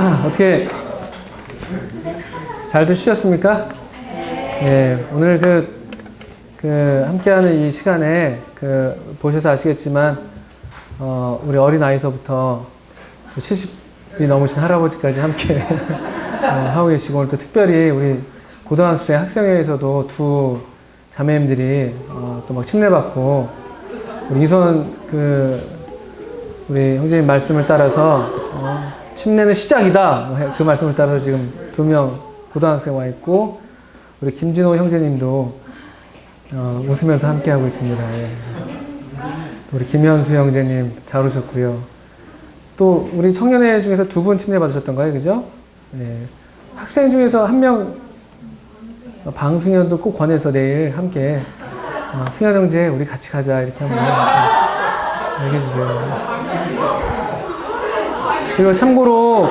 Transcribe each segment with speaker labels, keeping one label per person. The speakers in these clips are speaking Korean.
Speaker 1: 어떻게 잘들 쉬셨습니까? 예, 오늘 함께하는 이 시간에 보셔서 아시겠지만 우리 어린아이서부터 70이 넘으신 할아버지까지 함께 하고 계시고, 오늘 또 특별히 우리 고등학생 학생회에서도 두 자매님들이 또 막 침례받고, 우리 이손 우리 형제님 말씀을 따라서 침례는 시작이다, 그 말씀을 따라서 지금 2명 고등학생 와 있고, 우리 김진호 형제님도 웃으면서 함께 하고 있습니다. 예. 우리 김현수 형제님 잘 오셨고요. 또 우리 청년회 중에서 2분 침례 받으셨던가요, 그죠? 예. 학생 중에서 1명 방승현도 꼭 권해서 내일 함께 승현 형제 우리 같이 가자 이렇게 한번 얘기해 주세요. 그리고 참고로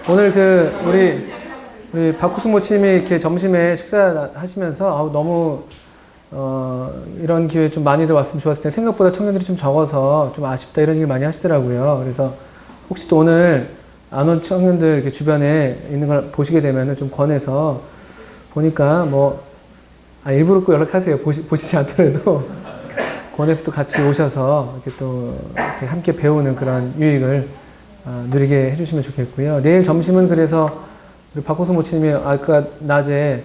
Speaker 1: 오늘 우리 박구숙 모치님이 이렇게 점심에 식사하시면서 너무 이런 기회 좀 많이들 왔으면 좋았을 텐데 생각보다 청년들이 좀 적어서 좀 아쉽다 이런 얘기 많이 하시더라고요. 그래서 혹시 또 오늘 안 온 청년들 이렇게 주변에 있는 걸 보시게 되면 좀 권해서, 보니까 일부러 꼭 연락하세요. 보시지 않더라도 권해서 또 같이 오셔서 이렇게 또 이렇게 함께 배우는 그런 유익을 누리게 해주시면 좋겠고요. 내일 점심은 그래서 우리 박호수 모치님이 아까 낮에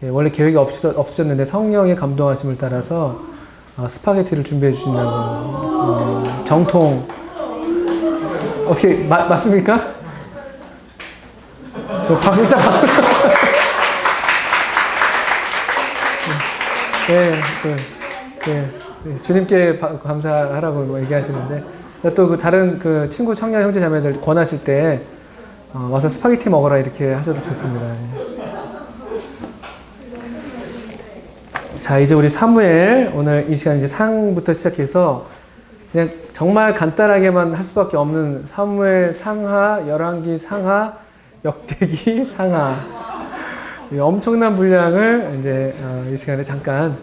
Speaker 1: 원래 계획이 없으셨는데 성령의 감동하심을 따라서 스파게티를 준비해 주신다고. 정통 어떻게 맞습니까? 일단 네, 주님께 감사하라고 얘기하시는데, 또 다른 친구 청년 형제 자매들 권하실 때 와서 스파게티 먹어라 이렇게 하셔도 좋습니다. 자, 이제 우리 사무엘, 오늘 이 시간 이제 상부터 시작해서 그냥 정말 간단하게만 할 수밖에 없는 사무엘 상하, 열왕기 상하, 역대기 상하, 엄청난 분량을 이제 이 시간에 잠깐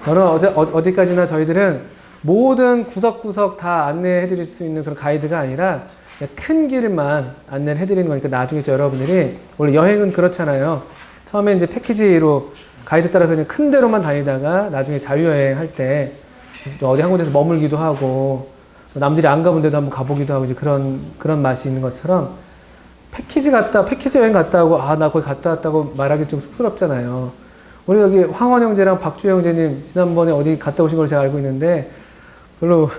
Speaker 1: 저는 어디까지나 저희들은 모든 구석구석 다 안내해 드릴 수 있는 그런 가이드가 아니라 큰 길만 안내를 해 드리는 거니까, 나중에 또 여러분들이, 원래 여행은 그렇잖아요. 처음에 이제 패키지로 가이드 따라서 그냥 큰 데로만 다니다가 나중에 자유여행 할 때 어디 한 군데서 머물기도 하고 남들이 안 가본 데도 한번 가보기도 하고, 이제 그런 맛이 있는 것처럼 패키지 여행 갔다 하고 나 거기 갔다 왔다고 말하기 좀 쑥스럽잖아요. 우리 여기 황원 형제랑 박주 형제님 지난번에 어디 갔다 오신 걸 제가 알고 있는데 별로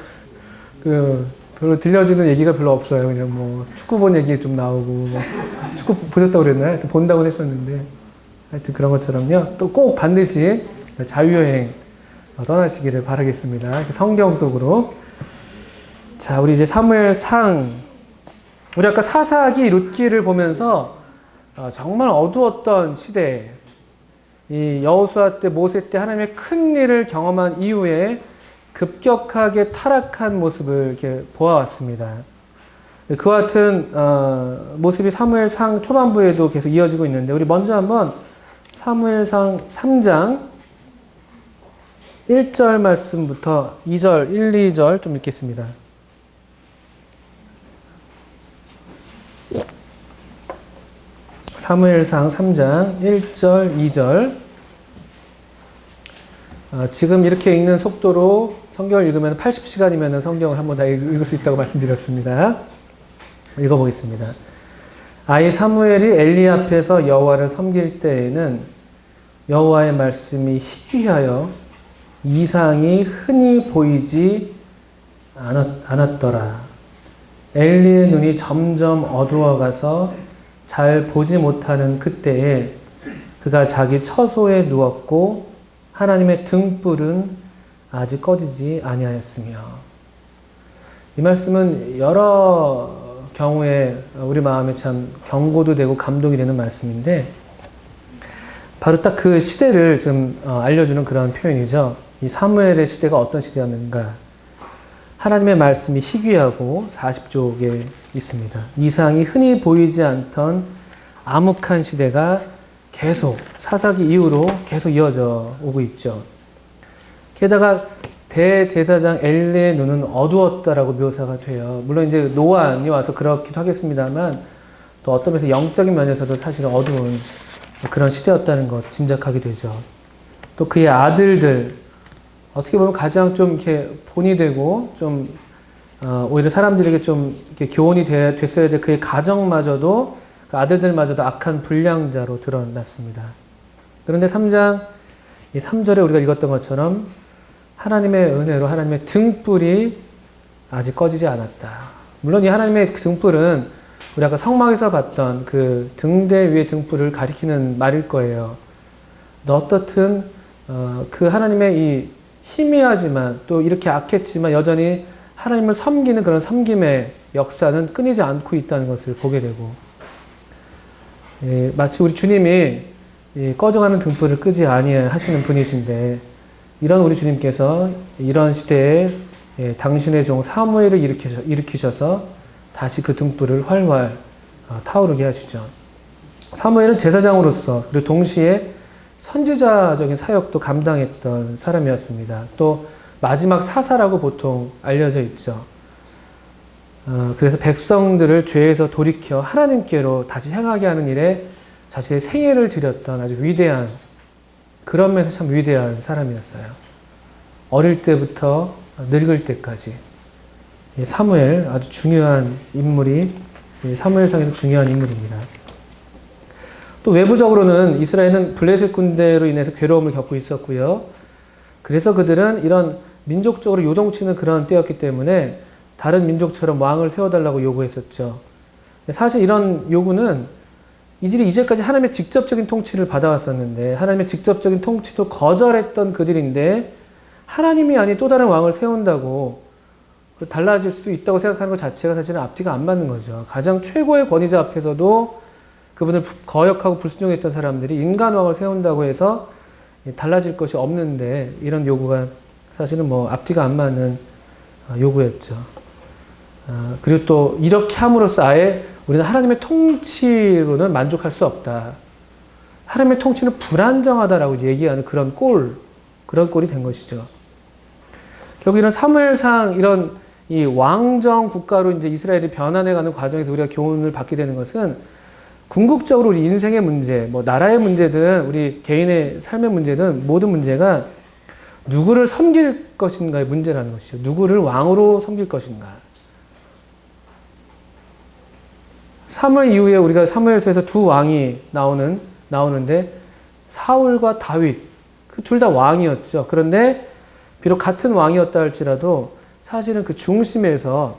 Speaker 1: 들려주는 얘기가 별로 없어요. 그냥 축구 본 얘기 좀 나오고, 축구 보셨다고 그랬나요? 본다고 했었는데, 하여튼 그런 것처럼요. 또 꼭 반드시 자유여행 떠나시기를 바라겠습니다. 성경 속으로. 자, 우리 이제 사무엘상, 우리 아까 사사기, 룻기를 보면서 정말 어두웠던 시대, 이 여호수아 때, 모세 때 하나님의 큰 일을 경험한 이후에 급격하게 타락한 모습을 이렇게 보아왔습니다. 그와 같은 모습이 사무엘상 초반부에도 계속 이어지고 있는데, 우리 먼저 한번 사무엘상 3장 1절 말씀부터 2절, 1, 2절 좀 읽겠습니다. 사무엘상 3장 1절, 2절. 지금 이렇게 읽는 속도로 성경을 읽으면 80시간이면 성경을 한번 다 읽을 수 있다고 말씀드렸습니다. 읽어보겠습니다. 아이 사무엘이 엘리 앞에서 여호와를 섬길 때에는 여호와의 말씀이 희귀하여 이상이 흔히 보이지 않았더라. 엘리의 눈이 점점 어두워가서 잘 보지 못하는 그때에 그가 자기 처소에 누웠고 하나님의 등불은 아직 꺼지지 아니하였으며. 이 말씀은 여러 경우에 우리 마음에 참 경고도 되고 감동이 되는 말씀인데, 바로 딱 그 시대를 좀 알려주는 그런 표현이죠. 이 사무엘의 시대가 어떤 시대였는가. 하나님의 말씀이 희귀하고 40쪽에 있습니다. 이상이 흔히 보이지 않던 암흑한 시대가 계속 사사기 이후로 계속 이어져 오고 있죠. 게다가 대제사장 엘리의 눈은 어두웠다라고 묘사가 돼요. 물론 이제 노안이 와서 그렇기도 하겠습니다만 또 어떤 면에서 영적인 면에서도 사실은 어두운 그런 시대였다는 것 짐작하게 되죠. 또 그의 아들들 어떻게 보면 가장 좀 이렇게 본이 되고 좀 오히려 사람들에게 좀 이렇게 교훈이 됐어야 될 그의 가정마저도 그 아들들마저도 악한 불량자로 드러났습니다. 그런데 3장 이 3절에 우리가 읽었던 것처럼 하나님의 은혜로 하나님의 등불이 아직 꺼지지 않았다. 물론 이 하나님의 등불은 우리 아까 성막에서 봤던 그 등대 위의 등불을 가리키는 말일 거예요. 어떻든 그 하나님의 이 희미하지만 또 이렇게 악했지만 여전히 하나님을 섬기는 그런 섬김의 역사는 끊이지 않고 있다는 것을 보게 되고 마치 우리 주님이 꺼져가는 등불을 끄지 아니하시는 분이신데 이런 우리 주님께서 이런 시대에 당신의 종 사무엘을 일으키셔서 다시 그 등불을 활활 타오르게 하시죠. 사무엘은 제사장으로서 그리고 동시에 선지자적인 사역도 감당했던 사람이었습니다. 또 마지막 사사라고 보통 알려져 있죠. 그래서 백성들을 죄에서 돌이켜 하나님께로 다시 향하게 하는 일에 자신의 생애를 드렸던 아주 위대한 그런 면에서 참 위대한 사람이었어요. 어릴 때부터 늙을 때까지 사무엘 아주 중요한 인물이 사무엘상에서 중요한 인물입니다. 또 외부적으로는 이스라엘은 블레셋 군대로 인해서 괴로움을 겪고 있었고요. 그래서 그들은 이런 민족적으로 요동치는 그런 때였기 때문에 다른 민족처럼 왕을 세워달라고 요구했었죠. 사실 이런 요구는 이들이 이제까지 하나님의 직접적인 통치를 받아왔었는데 하나님의 직접적인 통치도 거절했던 그들인데 하나님이 아닌 또 다른 왕을 세운다고 달라질 수 있다고 생각하는 것 자체가 사실은 앞뒤가 안 맞는 거죠. 가장 최고의 권위자 앞에서도 그분을 거역하고 불순종했던 사람들이 인간 왕을 세운다고 해서 달라질 것이 없는데 이런 요구가 사실은 뭐 앞뒤가 안 맞는 요구였죠. 그리고 또 이렇게 함으로써 아예 우리는 하나님의 통치로는 만족할 수 없다. 하나님의 통치는 불안정하다라고 얘기하는 그런 꼴이 된 것이죠. 결국 이런 사무엘상 이런 이 왕정 국가로 이제 이스라엘이 변환해가는 과정에서 우리가 교훈을 받게 되는 것은 궁극적으로 우리 인생의 문제, 뭐 나라의 문제든 우리 개인의 삶의 문제든 모든 문제가 누구를 섬길 것인가의 문제라는 것이죠. 누구를 왕으로 섬길 것인가. 사무엘 이후에 우리가 사무엘서에서 두 왕이 나오는데 사울과 다윗 그 둘 다 왕이었죠. 그런데 비록 같은 왕이었다 할지라도 사실은 그 중심에서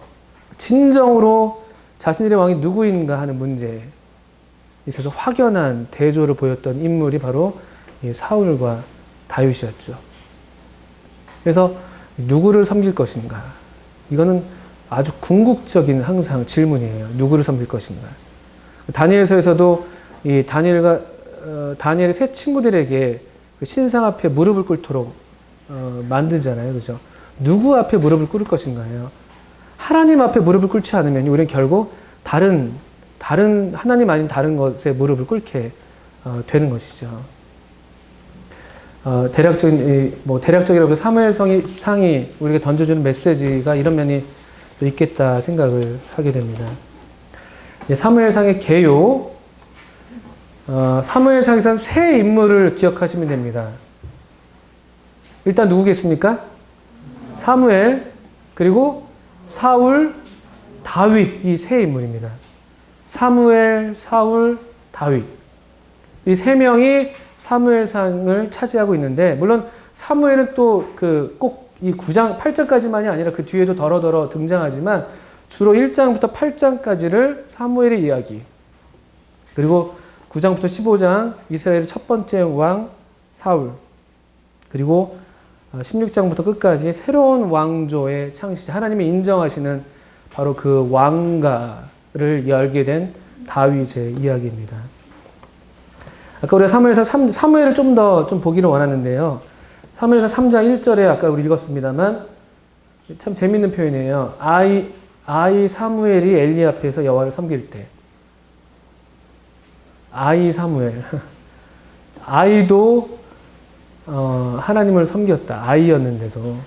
Speaker 1: 진정으로 자신들의 왕이 누구인가 하는 문제에 있어서 확연한 대조를 보였던 인물이 바로 사울과 다윗이었죠. 그래서 누구를 섬길 것인가? 이거는 아주 궁극적인 항상 질문이에요. 누구를 섬길 것인가? 다니엘서에서도 이 다니엘의 세 친구들에게 그 신상 앞에 무릎을 꿇도록 만들잖아요. 그죠? 누구 앞에 무릎을 꿇을 것인가요? 하나님 앞에 무릎을 꿇지 않으면 우리는 결국 다른 하나님 아닌 다른 것에 무릎을 꿇게 되는 것이죠. 대략적이라고 사무엘상이 우리가 던져주는 메시지가 이런 면이 있겠다 생각을 하게 됩니다. 사무엘상의 개요, 사무엘상에서는 세 인물을 기억하시면 됩니다. 일단 누구겠습니까? 사무엘, 그리고 사울, 다윗, 이 세 인물입니다. 사무엘, 사울, 다윗. 이 세 명이 사무엘상을 차지하고 있는데, 물론 사무엘은 또 꼭 이 9장, 8장까지만이 아니라 그 뒤에도 더러더러 등장하지만 주로 1장부터 8장까지를 사무엘의 이야기. 그리고 9장부터 15장 이스라엘의 첫 번째 왕 사울. 그리고 16장부터 끝까지 새로운 왕조의 창시자, 하나님이 인정하시는 바로 그 왕가를 열게 된 다윗의 이야기입니다. 아까 우리가 사무엘을 좀 더 보기를 원하는데요. 사무엘서 3장 1절에 아까 우리 읽었습니다만 참 재밌는 표현이에요. 아이 사무엘이 엘리 앞에서 여호와를 섬길 때. 아이 사무엘. 아이도 하나님을 섬겼다. 아이였는데도.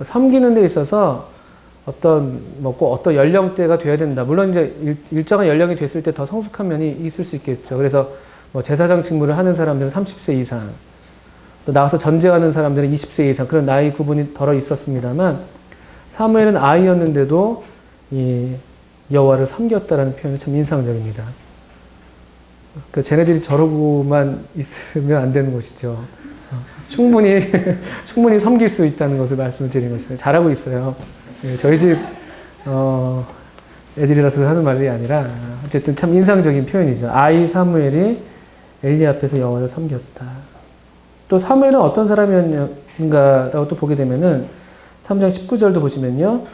Speaker 1: 섬기는 데 있어서 꼭 어떤 연령대가 돼야 된다. 물론 이제 일정한 연령이 됐을 때 더 성숙한 면이 있을 수 있겠죠. 그래서 제사장 직무를 하는 사람들은 30세 이상, 또 나가서 전쟁하는 사람들은 20세 이상, 그런 나이 구분이 덜어 있었습니다만, 사무엘은 아이였는데도 이 여호와를 섬겼다라는 표현이 참 인상적입니다. 그러니까 쟤네들이 저러고만 있으면 안 되는 것이죠. 충분히 섬길 수 있다는 것을 말씀을 드리는 것입니다. 잘하고 있어요. 저희 집 애들이라서 하는 말이 아니라 어쨌든 참 인상적인 표현이죠. 아이 사무엘이 엘리 앞에서 여호와를 섬겼다. 또 사무엘은 어떤 사람이었는가라고 또 보게 되면은 3장 19절도 보시면요.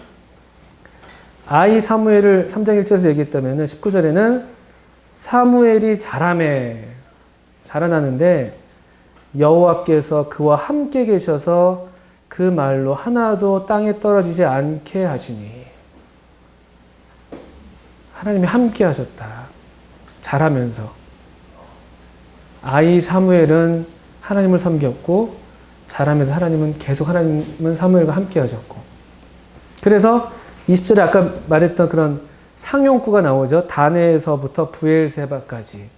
Speaker 1: 아이 사무엘을 3장 1절에서 얘기했다면은 19절에는 사무엘이 자라나는데 여호와께서 그와 함께 계셔서 그 말로 하나도 땅에 떨어지지 않게 하시니. 하나님이 함께 하셨다. 자라면서. 아이 사무엘은 하나님을 섬겼고, 자라면서 하나님은 사무엘과 함께 하셨고. 그래서 20절에 아까 말했던 그런 상용구가 나오죠. 다네에서부터 부엘세바까지.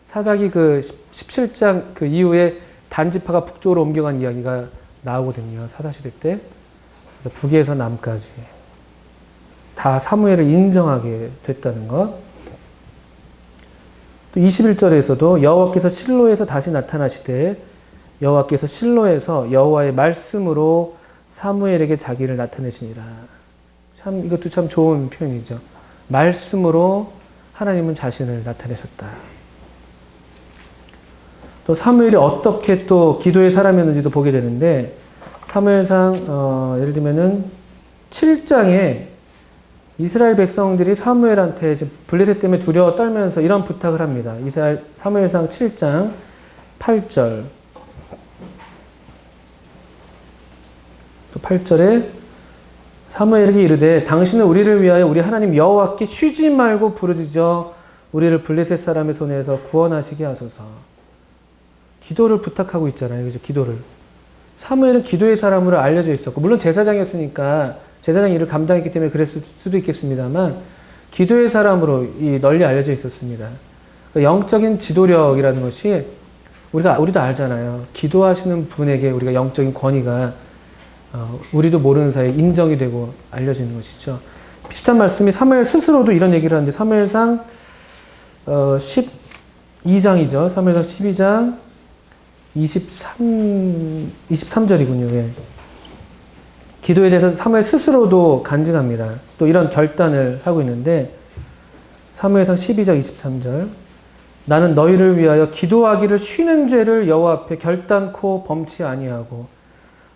Speaker 1: 사사기 17장 그 이후에 단지파가 북쪽으로 옮겨간 이야기가 나오거든요. 사사시대 때. 북에서 남까지. 다 사무엘을 인정하게 됐다는 것. 또 21절에서도 여호와께서 실로에서 다시 나타나시되 여호와께서 실로에서 여호와의 말씀으로 사무엘에게 자기를 나타내시니라. 이것도 참 좋은 표현이죠. 말씀으로 하나님은 자신을 나타내셨다. 또 사무엘이 어떻게 또 기도의 사람이었는지도 보게 되는데 사무엘상 예를 들면은 7장에 이스라엘 백성들이 사무엘한테 블레셋 때문에 두려워 떨면서 이런 부탁을 합니다. 사무엘상 7장 8절. 또 8절에 사무엘에게 이르되 당신은 우리를 위하여 우리 하나님 여호와께 쉬지 말고 부르짖어 우리를 블레셋 사람의 손에서 구원하시게 하소서. 기도를 부탁하고 있잖아요. 그죠? 기도를. 사무엘은 기도의 사람으로 알려져 있었고, 물론 제사장이었으니까 제사장 일을 감당했기 때문에 그랬을 수도 있겠습니다만, 기도의 사람으로 널리 알려져 있었습니다. 그러니까 영적인 지도력이라는 것이 우리도 알잖아요. 기도하시는 분에게 우리가 영적인 권위가 우리도 모르는 사이에 인정이 되고 알려지는 것이죠. 비슷한 말씀이 사무엘 스스로도 이런 얘기를 하는데 사무엘상 12장이죠. 사무엘상 12장 23절이군요. 예. 기도에 대해서 사무엘 스스로도 간증합니다. 또 이런 결단을 하고 있는데 사무엘상 12장 23절 나는 너희를 위하여 기도하기를 쉬는 죄를 여호와 앞에 결단코 범치 아니하고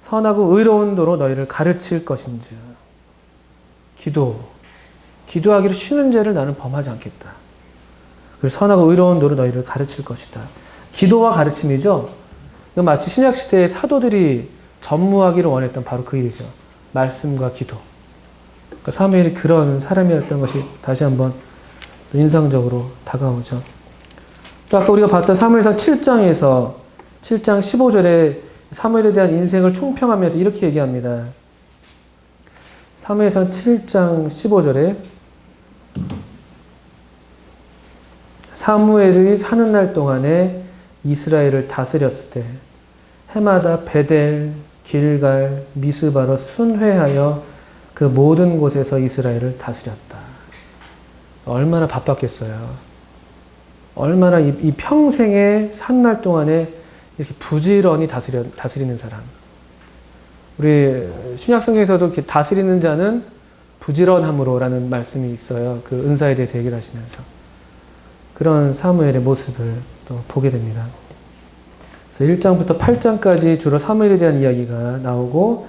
Speaker 1: 선하고 의로운 도로 너희를 가르칠 것인즉. 기도하기를 쉬는 죄를 나는 범하지 않겠다. 그리고 선하고 의로운 도로 너희를 가르칠 것이다. 기도와 가르침이죠. 마치 신약시대의 사도들이 전무하기를 원했던 바로 그 일이죠. 말씀과 기도. 그러니까 사무엘이 그런 사람이었던 것이 다시 한번 인상적으로 다가오죠. 또 아까 우리가 봤던 사무엘상 7장에서 7장 15절에 사무엘에 대한 인생을 총평하면서 이렇게 얘기합니다. 사무엘상 7장 15절에 사무엘이 사는 날 동안에 이스라엘을 다스렸을 때 해마다 베델, 길갈, 미스바로 순회하여 그 모든 곳에서 이스라엘을 다스렸다. 얼마나 바빴겠어요. 얼마나 이 평생의 산날 동안에 이렇게 부지런히 다스리는 사람. 우리 신약성경에서도 이렇게 다스리는 자는 부지런함으로라는 말씀이 있어요. 그 은사에 대해서 얘기를 하시면서. 그런 사무엘의 모습을 또 보게 됩니다. 그래서 1장부터 8장까지 주로 사무엘에 대한 이야기가 나오고,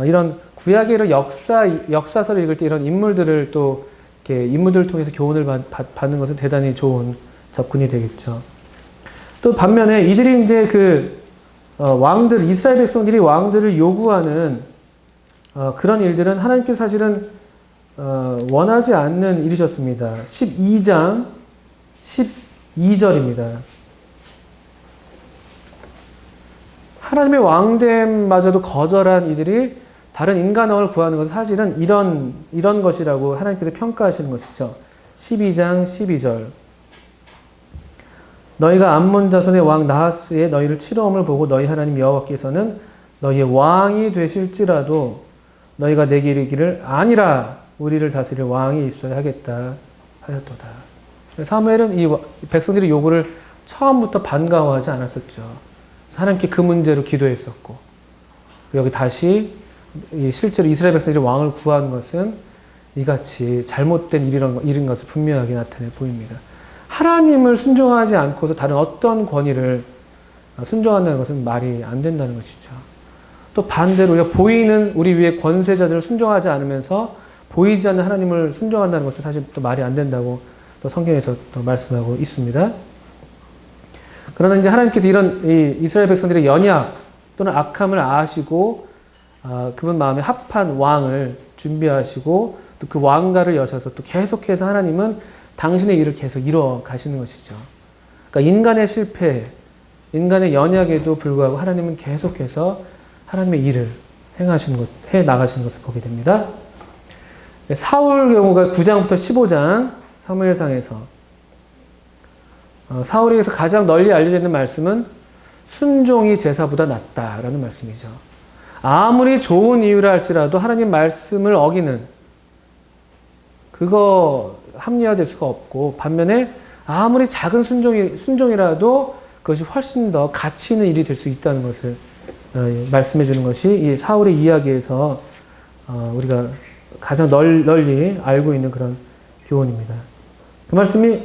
Speaker 1: 이런 구약의 이런 역사서를 읽을 때 이런 인물들을 또 이렇게 인물들을 통해서 교훈을 받는 것은 대단히 좋은 접근이 되겠죠. 또 반면에 이들이 이제 이스라엘 백성들이 왕들을 요구하는 그런 일들은 하나님께서 사실은 원하지 않는 일이셨습니다. 12장 12절입니다. 하나님의 왕됨마저도 거절한 이들이 다른 인간왕을 구하는 것은 사실은 이런 것이라고 하나님께서 평가하시는 것이죠. 12장 12절. 너희가 암몬 자손의 왕 나하스의 너희를 치러옴을 보고 너희 하나님 여호와께서는 너희의 왕이 되실지라도 너희가 내게 이르기를 아니라 우리를 다스릴 왕이 있어야 하겠다 하였도다. 사무엘은 이 백성들의 요구를 처음부터 반가워하지 않았었죠. 하나님께 그 문제로 기도했었고, 여기 다시 실제로 이스라엘 백성들이 왕을 구한 것은 이같이 잘못된 일인 것을 분명하게 나타내 보입니다. 하나님을 순종하지 않고서 다른 어떤 권위를 순종한다는 것은 말이 안 된다는 것이죠. 또 반대로 우리가 보이는 우리 위에 권세자들을 순종하지 않으면서 보이지 않는 하나님을 순종한다는 것도 사실 또 말이 안 된다고 또 성경에서 또 말씀하고 있습니다. 그러나 이제 하나님께서 이런 이스라엘 백성들의 연약 또는 악함을 아시고 그분 마음에 합한 왕을 준비하시고 또 그 왕가를 여셔서 또 계속해서 하나님은 당신의 일을 계속 이루어 가시는 것이죠. 그러니까 인간의 실패, 인간의 연약에도 불구하고 하나님은 계속해서 하나님의 일을 해 나가시는 것을 보게 됩니다. 사울 경우가 9장부터 15장 사무엘상에서 사울에게서 가장 널리 알려져 있는 말씀은 순종이 제사보다 낫다라는 말씀이죠. 아무리 좋은 이유라 할지라도 하나님 말씀을 어기는 그거 합리화될 수가 없고, 반면에 아무리 작은 순종이라도 그것이 훨씬 더 가치 있는 일이 될 수 있다는 것을 말씀해 주는 것이 이 사울의 이야기에서 우리가 가장 널리 알고 있는 그런 교훈입니다. 그 말씀이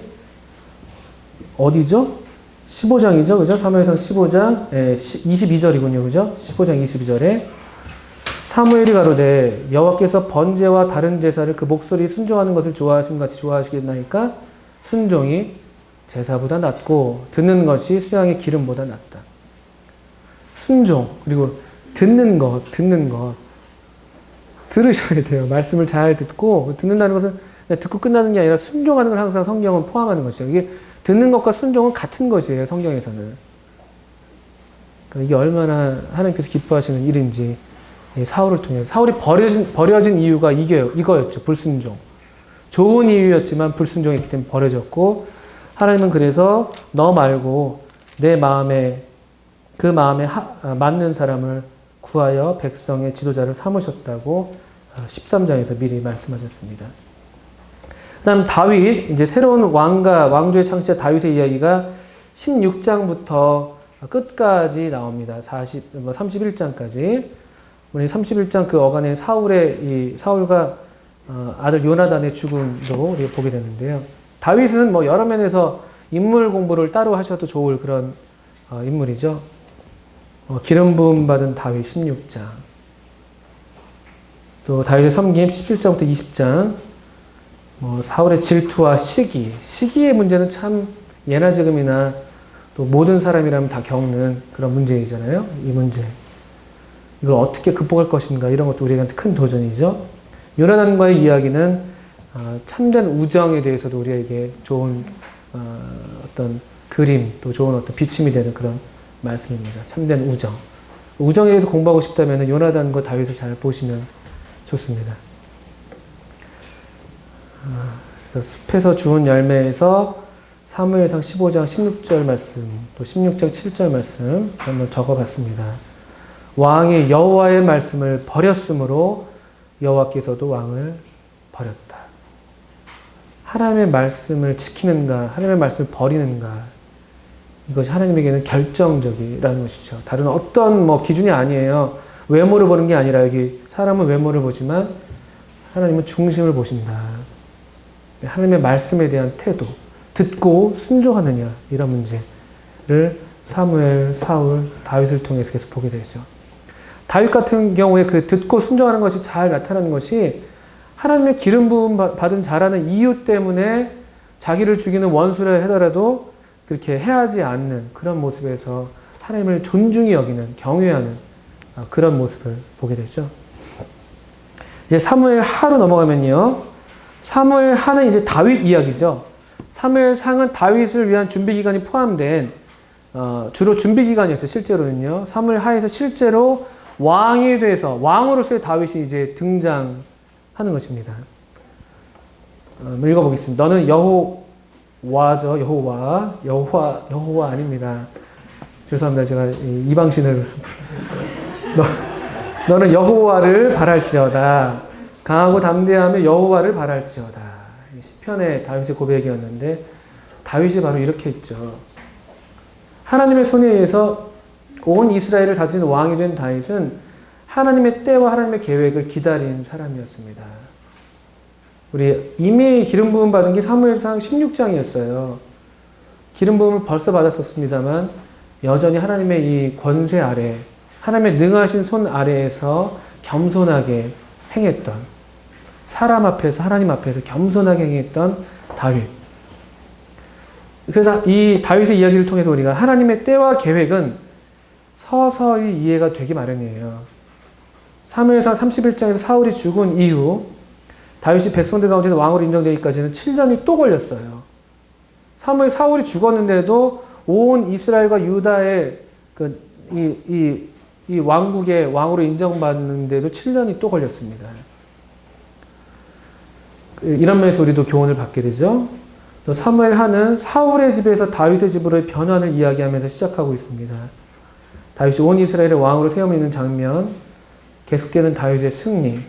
Speaker 1: 어디죠? 15장이죠. 그죠? 사무엘상 15장 22절이군요. 그죠? 15장 22절에 사무엘이 가로되 여호와께서 번제와 다른 제사를 그 목소리 순종하는 것을 좋아하심 같이 좋아하시겠나이까 순종이 제사보다 낫고 듣는 것이 수양의 기름보다 낫다. 순종, 그리고 듣는 것 들으셔야 돼요. 말씀을 잘 듣고, 듣는다는 것은 그냥 듣고 끝나는 게 아니라 순종하는 걸 항상 성경은 포함하는 것이죠. 이게 듣는 것과 순종은 같은 것이에요, 성경에서는. 그러니까 이게 얼마나 하나님께서 기뻐하시는 일인지, 사울을 통해서. 사울이 버려진 이유가 이거였죠. 불순종. 좋은 이유였지만 불순종했기 때문에 버려졌고, 하나님은 그래서 너 말고 내 마음에, 그 마음에 맞는 사람을 구하여 백성의 지도자를 삼으셨다고 13장에서 미리 말씀하셨습니다. 그 다음 다윗, 이제 새로운 왕조의 창시자 다윗의 이야기가 16장부터 끝까지 나옵니다. 31장까지. 우리 31장 그 어간의 사울과 아들 요나단의 죽음도 우리가 보게 되는데요. 다윗은 뭐 여러 면에서 인물 공부를 따로 하셔도 좋을 그런 인물이죠. 기름 부음 받은 다윗 16장. 또 다윗의 섬김 17장부터 20장. 사울의 질투와 시기의 문제는 참 예나 지금이나 또 모든 사람이라면 다 겪는 그런 문제이잖아요. 이 문제. 이걸 어떻게 극복할 것인가, 이런 것도 우리한테 큰 도전이죠. 요나단과의 이야기는 참된 우정에 대해서도 우리에게 좋은 어떤 그림, 또 좋은 어떤 비침이 되는 그런 말씀입니다. 참된 우정. 우정에 대해서 공부하고 싶다면 요나단과 다윗을 잘 보시면 좋습니다. 그래서 숲에서 주운 열매에서 사무엘상 15장 16절 말씀, 또 16장 7절 말씀 한번 적어봤습니다. 왕이 여호와의 말씀을 버렸으므로 여호와께서도 왕을 버렸다. 하나님의 말씀을 지키는가, 하나님의 말씀을 버리는가, 이것이 하나님에게는 결정적이라는 것이죠. 다른 어떤 기준이 아니에요. 외모를 보는 게 아니라, 여기 사람은 외모를 보지만 하나님은 중심을 보신다. 하나님의 말씀에 대한 태도, 듣고 순종하느냐, 이런 문제를 사무엘, 사울, 다윗을 통해서 계속 보게 되죠. 다윗 같은 경우에 그 듣고 순종하는 것이 잘 나타나는 것이 하나님의 기름 부음 받은 자라는 이유 때문에 자기를 죽이는 원수라 하더라도 그렇게 해하지 않는 그런 모습에서 하나님을 존중히 여기는, 경외하는 그런 모습을 보게 되죠. 이제 사무엘 하로 넘어가면요. 사무엘 하는 이제 다윗 이야기죠. 사무엘 상은 다윗을 위한 준비 기간이 포함된 주로 준비 기간이었죠. 실제로는요. 사무엘 하에서 실제로 왕이 돼서 왕으로서의 다윗이 이제 등장하는 것입니다. 읽어보겠습니다. 너는 여호와죠. 여호와 아닙니다. 죄송합니다. 제가 이방신을 너는 여호와를 바랄지어다. 강하고 담대하며 여호와를 바랄지어다. 시편의 다윗의 고백이었는데 다윗이 바로 이렇게 했죠. 하나님의 손에 의해서 온 이스라엘을 다스리는 왕이 된 다윗은 하나님의 때와 하나님의 계획을 기다린 사람이었습니다. 우리 이미 기름 부음 받은 게 사무엘상 16장이었어요. 기름 부음을 벌써 받았었습니다만 여전히 하나님의 이 권세 아래, 하나님의 능하신 손 아래에서 겸손하게 행했던, 사람 앞에서 하나님 앞에서 겸손하게 행했던 다윗. 그래서 이 다윗의 이야기를 통해서 우리가 하나님의 때와 계획은 서서히 이해가 되기 마련이에요. 사무엘상 31장에서 사울이 죽은 이후 다윗이 백성들 가운데서 왕으로 인정되기까지는 7년이 또 걸렸어요. 사울이 죽었는데도 온 이스라엘과 유다의 이 왕국의 왕으로 인정받는데도 7년이 또 걸렸습니다. 이런 면에서 우리도 교훈을 받게 되죠. 또 사무엘 하는 사울의 집에서 다윗의 집으로의 변환을 이야기하면서 시작하고 있습니다. 다윗이 온 이스라엘의 왕으로 세움을 있는 장면, 계속되는 다윗의 승리.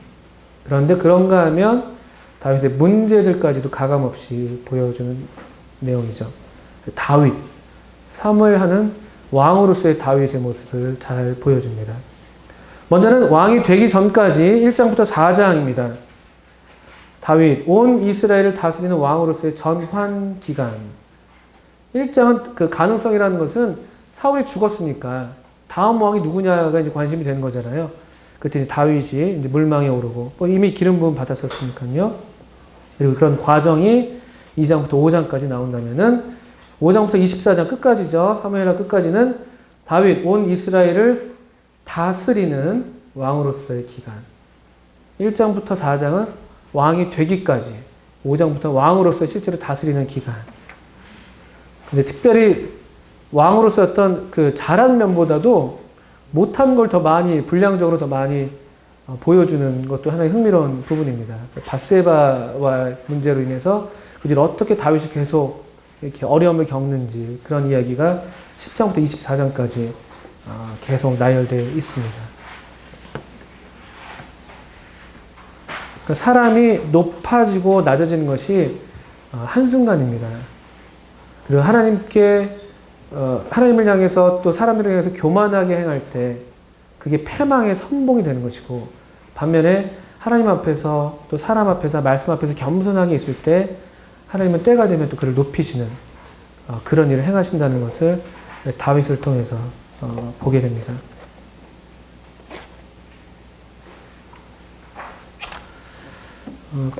Speaker 1: 그런데 그런가 하면 다윗의 문제들까지도 가감없이 보여주는 내용이죠. 다윗, 사무엘 하는 왕으로서의 다윗의 모습을 잘 보여줍니다. 먼저는 왕이 되기 전까지 1장부터 4장입니다. 다윗, 온 이스라엘을 다스리는 왕으로서의 전환 기간. 1장은 그 가능성이라는 것은 사울이 죽었으니까 다음 왕이 누구냐가 이제 관심이 되는 거잖아요. 그때 이제 다윗이 이제 물망에 오르고, 이미 기름 부음 받았었으니까요. 그리고 그런 과정이 2장부터 5장까지 나온다면은 5장부터 24장 끝까지죠. 사무엘하 끝까지는 다윗, 온 이스라엘을 다스리는 왕으로서의 기간. 1장부터 4장은 왕이 되기까지, 5장부터 왕으로서 실제로 다스리는 기간. 근데 특별히 왕으로서 어떤 그 잘한 면보다도 못한 걸 더 많이, 분량적으로 더 많이 보여주는 것도 하나의 흥미로운 부분입니다. 밧세바와 문제로 인해서 그들 어떻게 다윗이 계속 이렇게 어려움을 겪는지 그런 이야기가 10장부터 24장까지 계속 나열되어 있습니다. 사람이 높아지고 낮아지는 것이 한순간입니다. 그리고 하나님을 향해서 또 사람들을 향해서 교만하게 행할 때 그게 패망의 선봉이 되는 것이고, 반면에 하나님 앞에서 또 사람 앞에서 말씀 앞에서 겸손하게 있을 때 하나님은 때가 되면 또 그를 높이시는 그런 일을 행하신다는 것을 다윗을 통해서 보게 됩니다.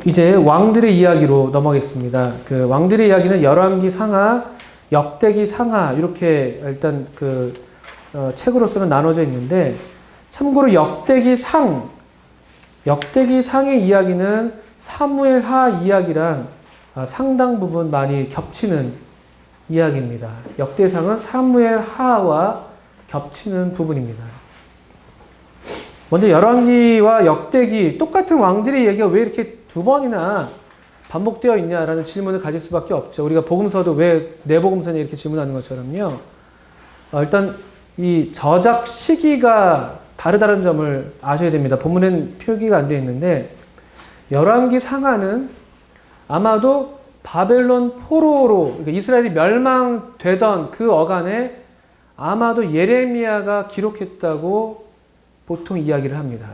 Speaker 1: 이제 왕들의 이야기로 넘어가겠습니다. 그 왕들의 이야기는 열왕기 상하, 역대기 상하 이렇게 일단 그 책으로서는 나눠져 있는데, 참고로 역대기 상의 이야기는 사무엘 하 이야기랑 상당 부분 많이 겹치는 이야기입니다. 역대상은 사무엘 하와 겹치는 부분입니다. 먼저 열왕기와 역대기, 똑같은 왕들의 얘기가 왜 이렇게 두 번이나 반복되어 있냐라는 질문을 가질 수밖에 없죠. 우리가 복음서도 왜 내 복음서냐 이렇게 질문하는 것처럼요. 일단 이 저작 시기가 다르다는 점을 아셔야 됩니다. 본문엔 표기가 안 되어 있는데, 열왕기 상하는 아마도 바벨론 포로로, 그러니까 이스라엘이 멸망되던 그 어간에 아마도 예레미야가 기록했다고 보통 이야기를 합니다.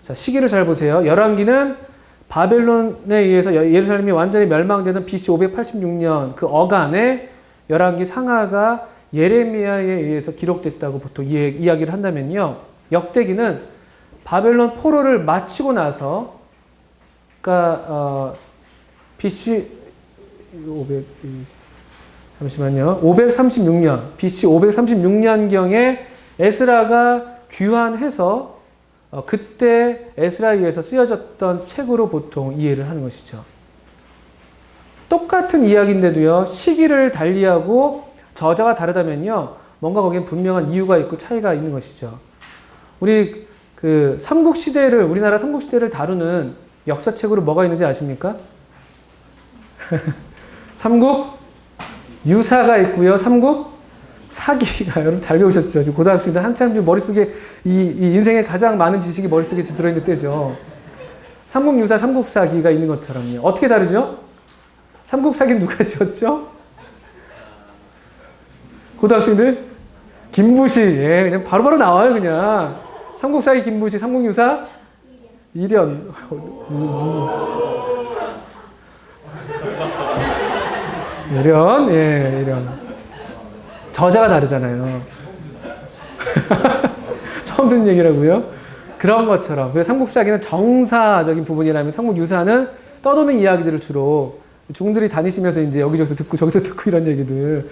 Speaker 1: 자, 시기를 잘 보세요. 열왕기는 바벨론에 의해서 예루살렘이 완전히 멸망되던 BC 586년 그 어간에 열왕기 상하가 예레미야에 의해서 기록됐다고 보통 이야기를 한다면요. 역대기는 바벨론 포로를 마치고 나서, 그러니까 BC 536년, BC 536년경에 에스라가 귀환해서 그때 에스라에 의해서 쓰여졌던 책으로 보통 이해를 하는 것이죠. 똑같은 이야기인데도요, 시기를 달리하고 저자가 다르다면요, 뭔가 거기에 분명한 이유가 있고 차이가 있는 것이죠. 우리 그 삼국시대를, 우리나라 삼국시대를 다루는 역사책으로 뭐가 있는지 아십니까? 삼국 유사가 있고요. 삼국 사기가, 여러분 잘 배우셨죠? 지금 고등학생들 한참 좀 머릿속에 이 인생에 가장 많은 지식이 머릿속에 들어있는 때죠. 삼국 유사, 삼국 사기가 있는 것처럼요. 어떻게 다르죠? 삼국 사기는 누가 지었죠? 고등학생들? 김부시. 예, 그냥 바로바로 나와요, 그냥. 삼국 사기 김부시, 삼국 유사 이련. 이련, 예, 이련. 저자가 다르잖아요. 처음 듣는 얘기라고요? 그런 것처럼. 삼국사기는 정사적인 부분이라면 삼국유사는 떠도는 이야기들을 주로 중들이 다니시면서 이제 여기저기서 듣고 저기서 듣고 이런 얘기들.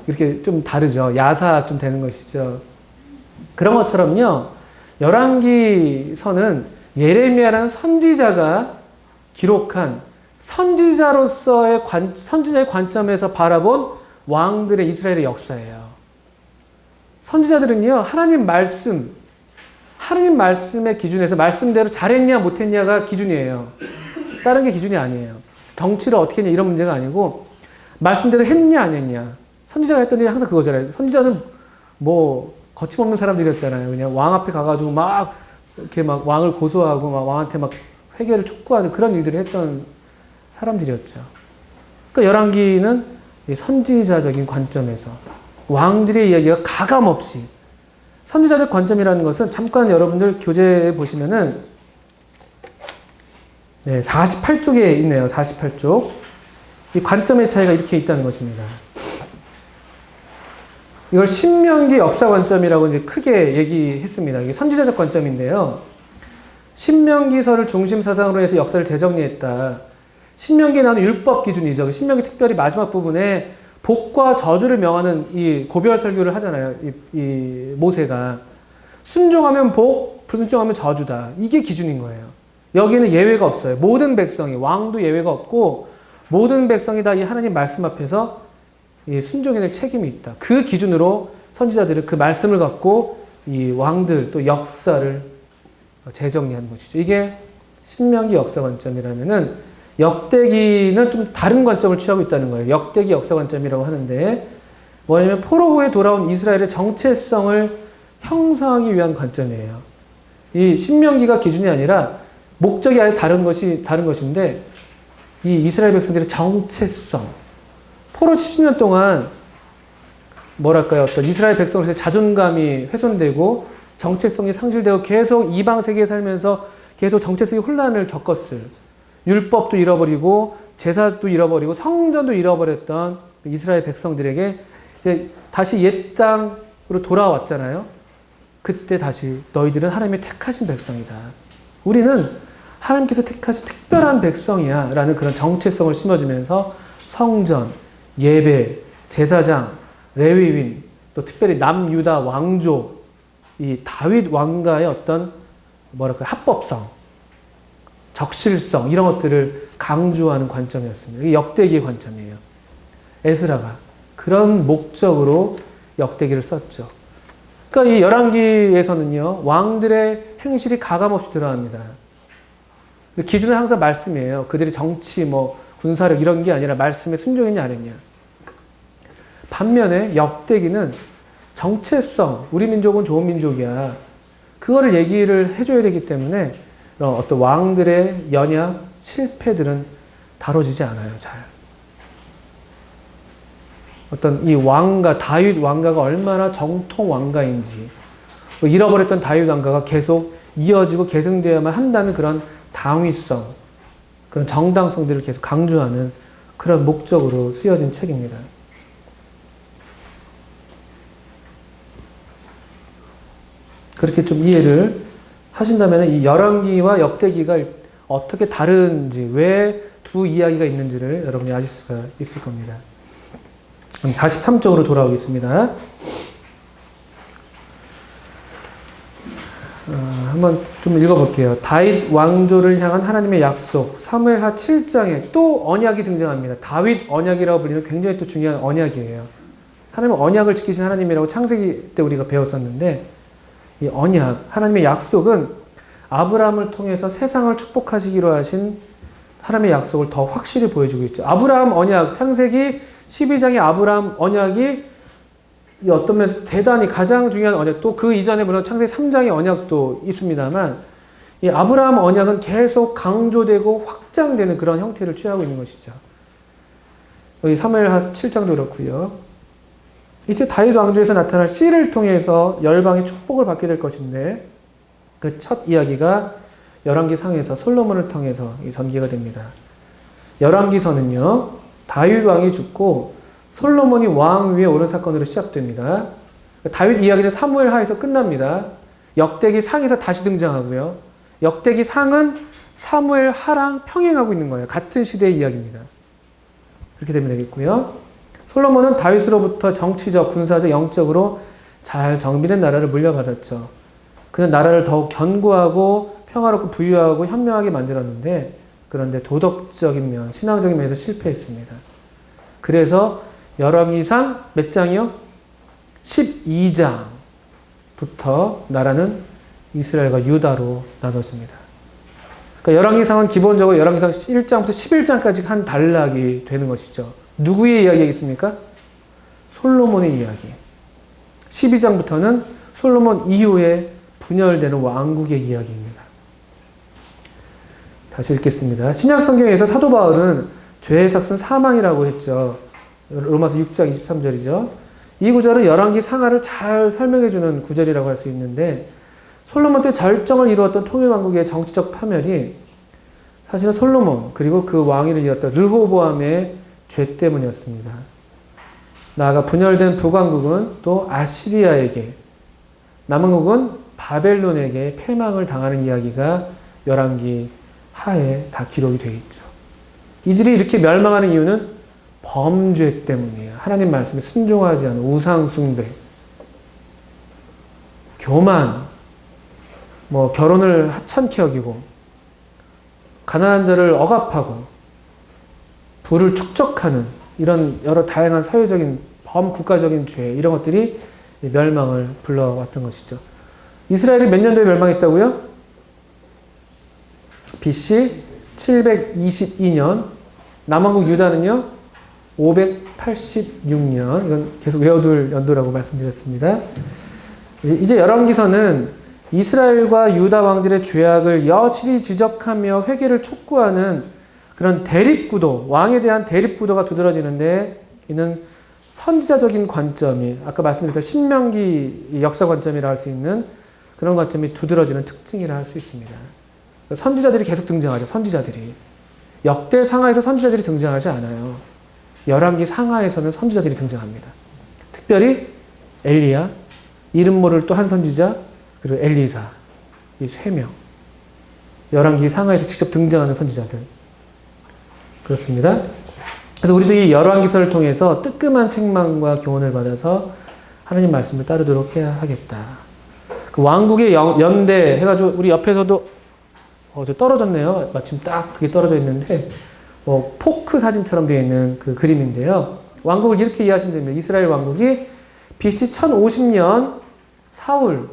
Speaker 1: 이렇게 좀 다르죠. 야사 좀 되는 것이죠. 그런 것처럼요. 열왕기서는 예레미야라는 선지자가 기록한 선지자의 관점에서 바라본 왕들의 이스라엘의 역사예요. 선지자들은요, 하나님 말씀의 기준에서 말씀대로 잘했냐 못했냐가 기준이에요. 다른 게 기준이 아니에요. 정치를 어떻게 했냐 이런 문제가 아니고 말씀대로 했냐 안 했냐. 선지자가 했던 일이 항상 그거잖아요. 선지자는 뭐 거침없는 사람들이었잖아요. 그냥 왕 앞에 가가지고 막 이렇게 막 왕을 고소하고 막 왕한테 막 회개를 촉구하는 그런 일들을 했던 사람들이었죠. 그러니까 열왕기는 선지자적인 관점에서 왕들의 이야기가 가감없이, 선지자적 관점이라는 것은 잠깐 여러분들 교재에 보시면은 48쪽에 있네요. 48쪽. 이 관점의 차이가 이렇게 있다는 것입니다. 이걸 신명기 역사 관점이라고 이제 크게 얘기했습니다. 이게 선지자적 관점인데요. 신명기서를 중심 사상으로 해서 역사를 재정리했다. 신명기에 나오는 율법 기준이죠. 신명기 특별히 마지막 부분에 복과 저주를 명하는 이 고별 설교를 하잖아요. 이 모세가. 순종하면 복, 불순종하면 저주다. 이게 기준인 거예요. 여기는 예외가 없어요. 모든 백성이, 왕도 예외가 없고 모든 백성이 다 이 하나님 말씀 앞에서 이 순종해야 될 책임이 있다. 그 기준으로 선지자들은 그 말씀을 갖고 이 왕들 또 역사를 재정리한 것이죠. 이게 신명기 역사 관점이라면은 역대기는 좀 다른 관점을 취하고 있다는 거예요. 역대기 역사 관점이라고 하는데 뭐냐면 포로 후에 돌아온 이스라엘의 정체성을 형성하기 위한 관점이에요. 이 신명기가 기준이 아니라 목적이 아예 다른 것인데 이 이스라엘 백성들의 정체성, 포로 70년 동안 뭐랄까요, 어떤 이스라엘 백성으로서의 자존감이 훼손되고 정체성이 상실되고 계속 이방 세계에 살면서 계속 정체성의 혼란을 겪었을, 율법도 잃어버리고 제사도 잃어버리고 성전도 잃어버렸던 이스라엘 백성들에게 이제 다시 옛 땅으로 돌아왔잖아요. 그때 다시 너희들은 하나님의 택하신 백성이다. 우리는 하나님께서 택하신 특별한 백성이야 라는 그런 정체성을 심어주면서 성전, 예배, 제사장, 레위인, 또 특별히 남유다 왕조, 이 다윗 왕가의 어떤 뭐랄까 합법성, 적실성 이런 것들을 강조하는 관점이었습니다. 이게 역대기의 관점이에요. 에스라가 그런 목적으로 역대기를 썼죠. 그러니까 이 열왕기에서는요, 왕들의 행실이 가감없이 드러납니다. 기준은 항상 말씀이에요. 그들이 정치, 군사력 이런 게 아니라 말씀에 순종했냐 안 했냐. 반면에 역대기는 정체성, 우리 민족은 좋은 민족이야. 그거를 얘기를 해줘야 되기 때문에 어떤 왕들의 연약, 실패들은 다뤄지지 않아요, 잘. 어떤 이 왕가, 다윗 왕가가 얼마나 정통 왕가인지, 잃어버렸던 다윗 왕가가 계속 이어지고 계승되어야만 한다는 그런 당위성, 그런 정당성들을 계속 강조하는 그런 목적으로 쓰여진 책입니다. 그렇게 좀 이해를 하신다면 이 열왕기와 역대기가 어떻게 다른지, 왜 두 이야기가 있는지를 여러분이 아실 수가 있을 겁니다. 43쪽으로 돌아오겠습니다. 한번 좀 읽어볼게요. 다윗 왕조를 향한 하나님의 약속, 사무엘하 7장에 또 언약이 등장합니다. 다윗 언약이라고 불리는 굉장히 또 중요한 언약이에요. 하나님은 언약을 지키신 하나님이라고 창세기 때 우리가 배웠었는데 이 언약, 하나님의 약속은 아브라함을 통해서 세상을 축복하시기로 하신 하나님의 약속을 더 확실히 보여주고 있죠. 아브라함 언약, 창세기 12장의 아브라함 언약이 이 어떤 면에서 대단히 가장 중요한 언약, 또 그 이전에 물론 창세기 3장의 언약도 있습니다만, 이 아브라함 언약은 계속 강조되고 확장되는 그런 형태를 취하고 있는 것이죠. 여기 사무엘하 7장도 그렇고요. 이제 다윗 왕조에서 나타날 씨를 통해서 열방이 축복을 받게 될 것인데, 그 첫 이야기가 열왕기상에서 솔로몬을 통해서 전개가 됩니다. 열왕기서는요, 다윗 왕이 죽고 솔로몬이 왕 위에 오른 사건으로 시작됩니다. 다윗 이야기는 사무엘하에서 끝납니다. 역대기 상에서 다시 등장하고요. 역대기 상은 사무엘하랑 평행하고 있는 거예요. 같은 시대의 이야기입니다. 그렇게 되면 되겠고요. 솔로몬은 다윗으로부터 정치적, 군사적, 영적으로 잘 정비된 나라를 물려받았죠. 그는 나라를 더욱 견고하고 평화롭고 부유하고 현명하게 만들었는데, 그런데 도덕적인 면, 신앙적인 면에서 실패했습니다. 그래서 열왕기상 몇 장이요? 12장부터 나라는 이스라엘과 유다로 나눠집니다. 그러니까 열왕기상은 기본적으로 열왕기상 1장부터 11장까지 한 단락이 되는 것이죠. 누구의 이야기겠습니까? 솔로몬의 이야기. 12장부터는 솔로몬 이후에 분열되는 왕국의 이야기입니다. 다시 읽겠습니다. 신약 성경에서 사도 바울은 죄의 삭은 사망이라고 했죠. 로마서 6장 23절이죠. 이 구절은 열왕기 상하를 잘 설명해주는 구절이라고 할 수 있는데, 솔로몬 때 절정을 이루었던 통일왕국의 정치적 파멸이 사실은 솔로몬 그리고 그 왕위를 이었던 르호보암의 죄 때문이었습니다. 나아가 분열된 북왕국은 또 아시리아에게, 남왕국은 바벨론에게 패망을 당하는 이야기가 열왕기 하에 다 기록이 되어 있죠. 이들이 이렇게 멸망하는 이유는 범죄 때문이에요. 하나님 말씀에 순종하지 않은 우상 숭배, 교만, 결혼을 하찮게 여기고, 가난한 자를 억압하고, 부를 축적하는 이런 여러 다양한 사회적인 범국가적인 죄, 이런 것들이 멸망을 불러왔던 것이죠. 이스라엘이 몇 년도에 멸망했다고요? BC 722년, 남왕국 유다는요 586년. 이건 계속 외워둘 연도라고 말씀드렸습니다. 이제 열왕기서는 이스라엘과 유다 왕들의 죄악을 여실히 지적하며 회개를 촉구하는 그런 대립구도, 왕에 대한 대립구도가 두드러지는데, 이는 선지자적인 관점이, 아까 말씀드렸던 신명기 역사 관점이라 할 수 있는 그런 관점이 두드러지는 특징이라 할 수 있습니다. 선지자들이 계속 등장하죠. 선지자들이. 역대 상하에서 선지자들이 등장하지 않아요. 열왕기 상하에서는 선지자들이 등장합니다. 특별히 엘리야, 이름 모를 또 한 선지자, 그리고 엘리사, 이 3명. 열왕기 상하에서 직접 등장하는 선지자들. 그렇습니다. 그래서 우리도 이 열왕기서를 통해서 뜨끔한 책망과 교훈을 받아서 하나님 말씀을 따르도록 해야 하겠다. 그 왕국의 연대 해가지고 우리 옆에서도 저 떨어졌네요. 마침 딱 그게 떨어져 있는데 포크 사진처럼 되어 있는 그 그림인데요. 왕국을 이렇게 이해하시면 됩니다. 이스라엘 왕국이 BC 1050년 사울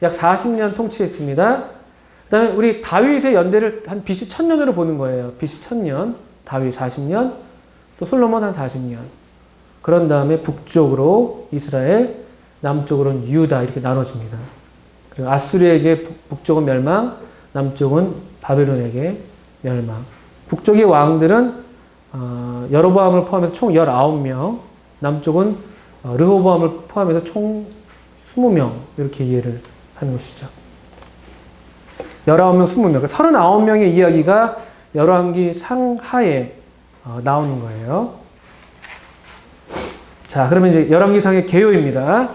Speaker 1: 약 40년 통치했습니다. 그 다음에 우리 다윗의 연대를 한 BC 1000년으로 보는 거예요. BC 1000년, 다윗 40년, 또 솔로몬 한 40년. 그런 다음에 북쪽으로 이스라엘, 남쪽으로는 유다 이렇게 나눠집니다. 그리고 아수르에게 북쪽은 멸망, 남쪽은 바벨론에게 멸망. 북쪽의 왕들은 여로보암을 포함해서 총 19명, 남쪽은 르호보암을 포함해서 총 20명 이렇게 이해를 하는 것이죠. 19명, 20명, 39명의 이야기가 열왕기 상하에 나오는 거예요. 자, 그러면 이제 열왕기상의 개요입니다.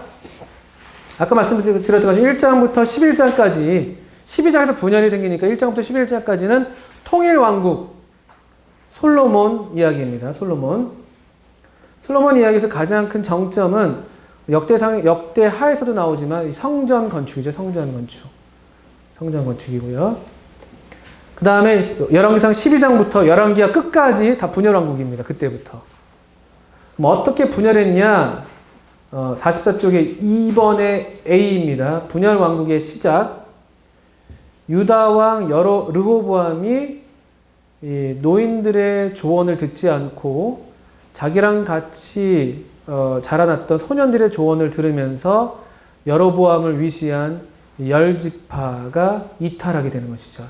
Speaker 1: 아까 말씀드렸던 것처럼 1장부터 11장까지 12장에서 분열이 생기니까 1장부터 11장까지는 통일왕국 솔로몬 이야기입니다. 솔로몬 이야기에서 가장 큰 정점은 역대 하에서도 나오지만 성전 건축이죠. 성전 건축이고요. 그 다음에 열왕기상 12장부터 열왕기하 끝까지 다 분열왕국입니다. 그때부터. 어떻게 분열했냐? 44쪽에 2번의 A입니다. 분열 왕국의 시작. 유다 왕 르호보암이 이 노인들의 조언을 듣지 않고 자기랑 같이 자라났던 소년들의 조언을 들으면서 여로보암을 위시한 열 지파가 이탈하게 되는 것이죠.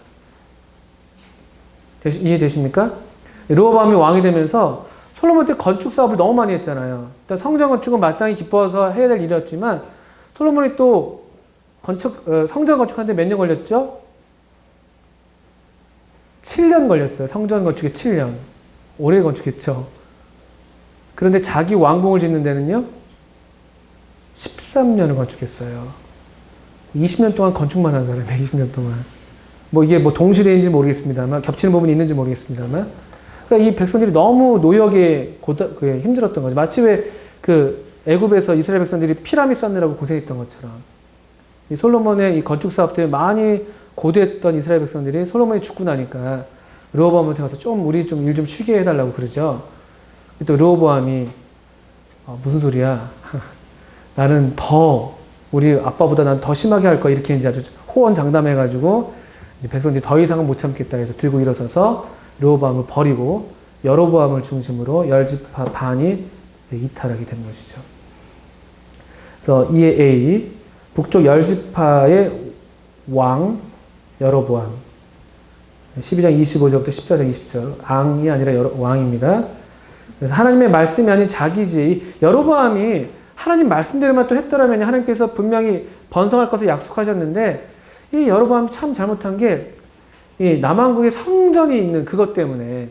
Speaker 1: 이해되십니까? 르호보암이 왕이 되면서 솔로몬 때 건축 사업을 너무 많이 했잖아요. 일단 성전 건축은 마땅히 기뻐서 해야 될 일이었지만 솔로몬이 또 성전 건축하는데 몇 년 걸렸죠? 7년 걸렸어요. 성전 건축에 7년. 오래 건축했죠. 그런데 자기 왕궁을 짓는 데는요, 13년을 건축했어요. 20년 동안 건축만 한 사람이에요. 20년 동안. 뭐 이게 뭐 동시대인지 모르겠습니다만, 겹치는 부분이 있는지 모르겠습니다만, 그러니까 이 백성들이 너무 노역에 힘들었던 거죠. 마치 왜 그 애굽에서 이스라엘 백성들이 피라미드 쌓느라고 고생했던 것처럼, 이 솔로몬의 이 건축 사업 때문에 많이 고대했던 이스라엘 백성들이 솔로몬이 죽고 나니까 르호보암한테 가서 좀 우리 좀 일 좀 쉬게 해달라고 그러죠. 또 르호보암이 무슨 소리야? 나는 더 우리 아빠보다 난 더 심하게 할 거야. 이렇게 이제 아주 호언장담해가지고 이제 백성들이 더 이상은 못 참겠다 해서 들고 일어서서 르호보암을 버리고 여로보암을 중심으로 열 지파 반이 이탈하게 된 것이죠. 그래서 이에 A 북쪽 열 지파의 왕 여로보암 12장 25절부터 14장 20절 앙이 아니라 왕입니다. 그래서 하나님의 말씀이 아닌 자기지 여로보암이 하나님 말씀대로만 또 했더라면 하나님께서 분명히 번성할 것을 약속하셨는데 이 여로보암이 참 잘못한 게 이 남왕국의 성전이 있는 그것 때문에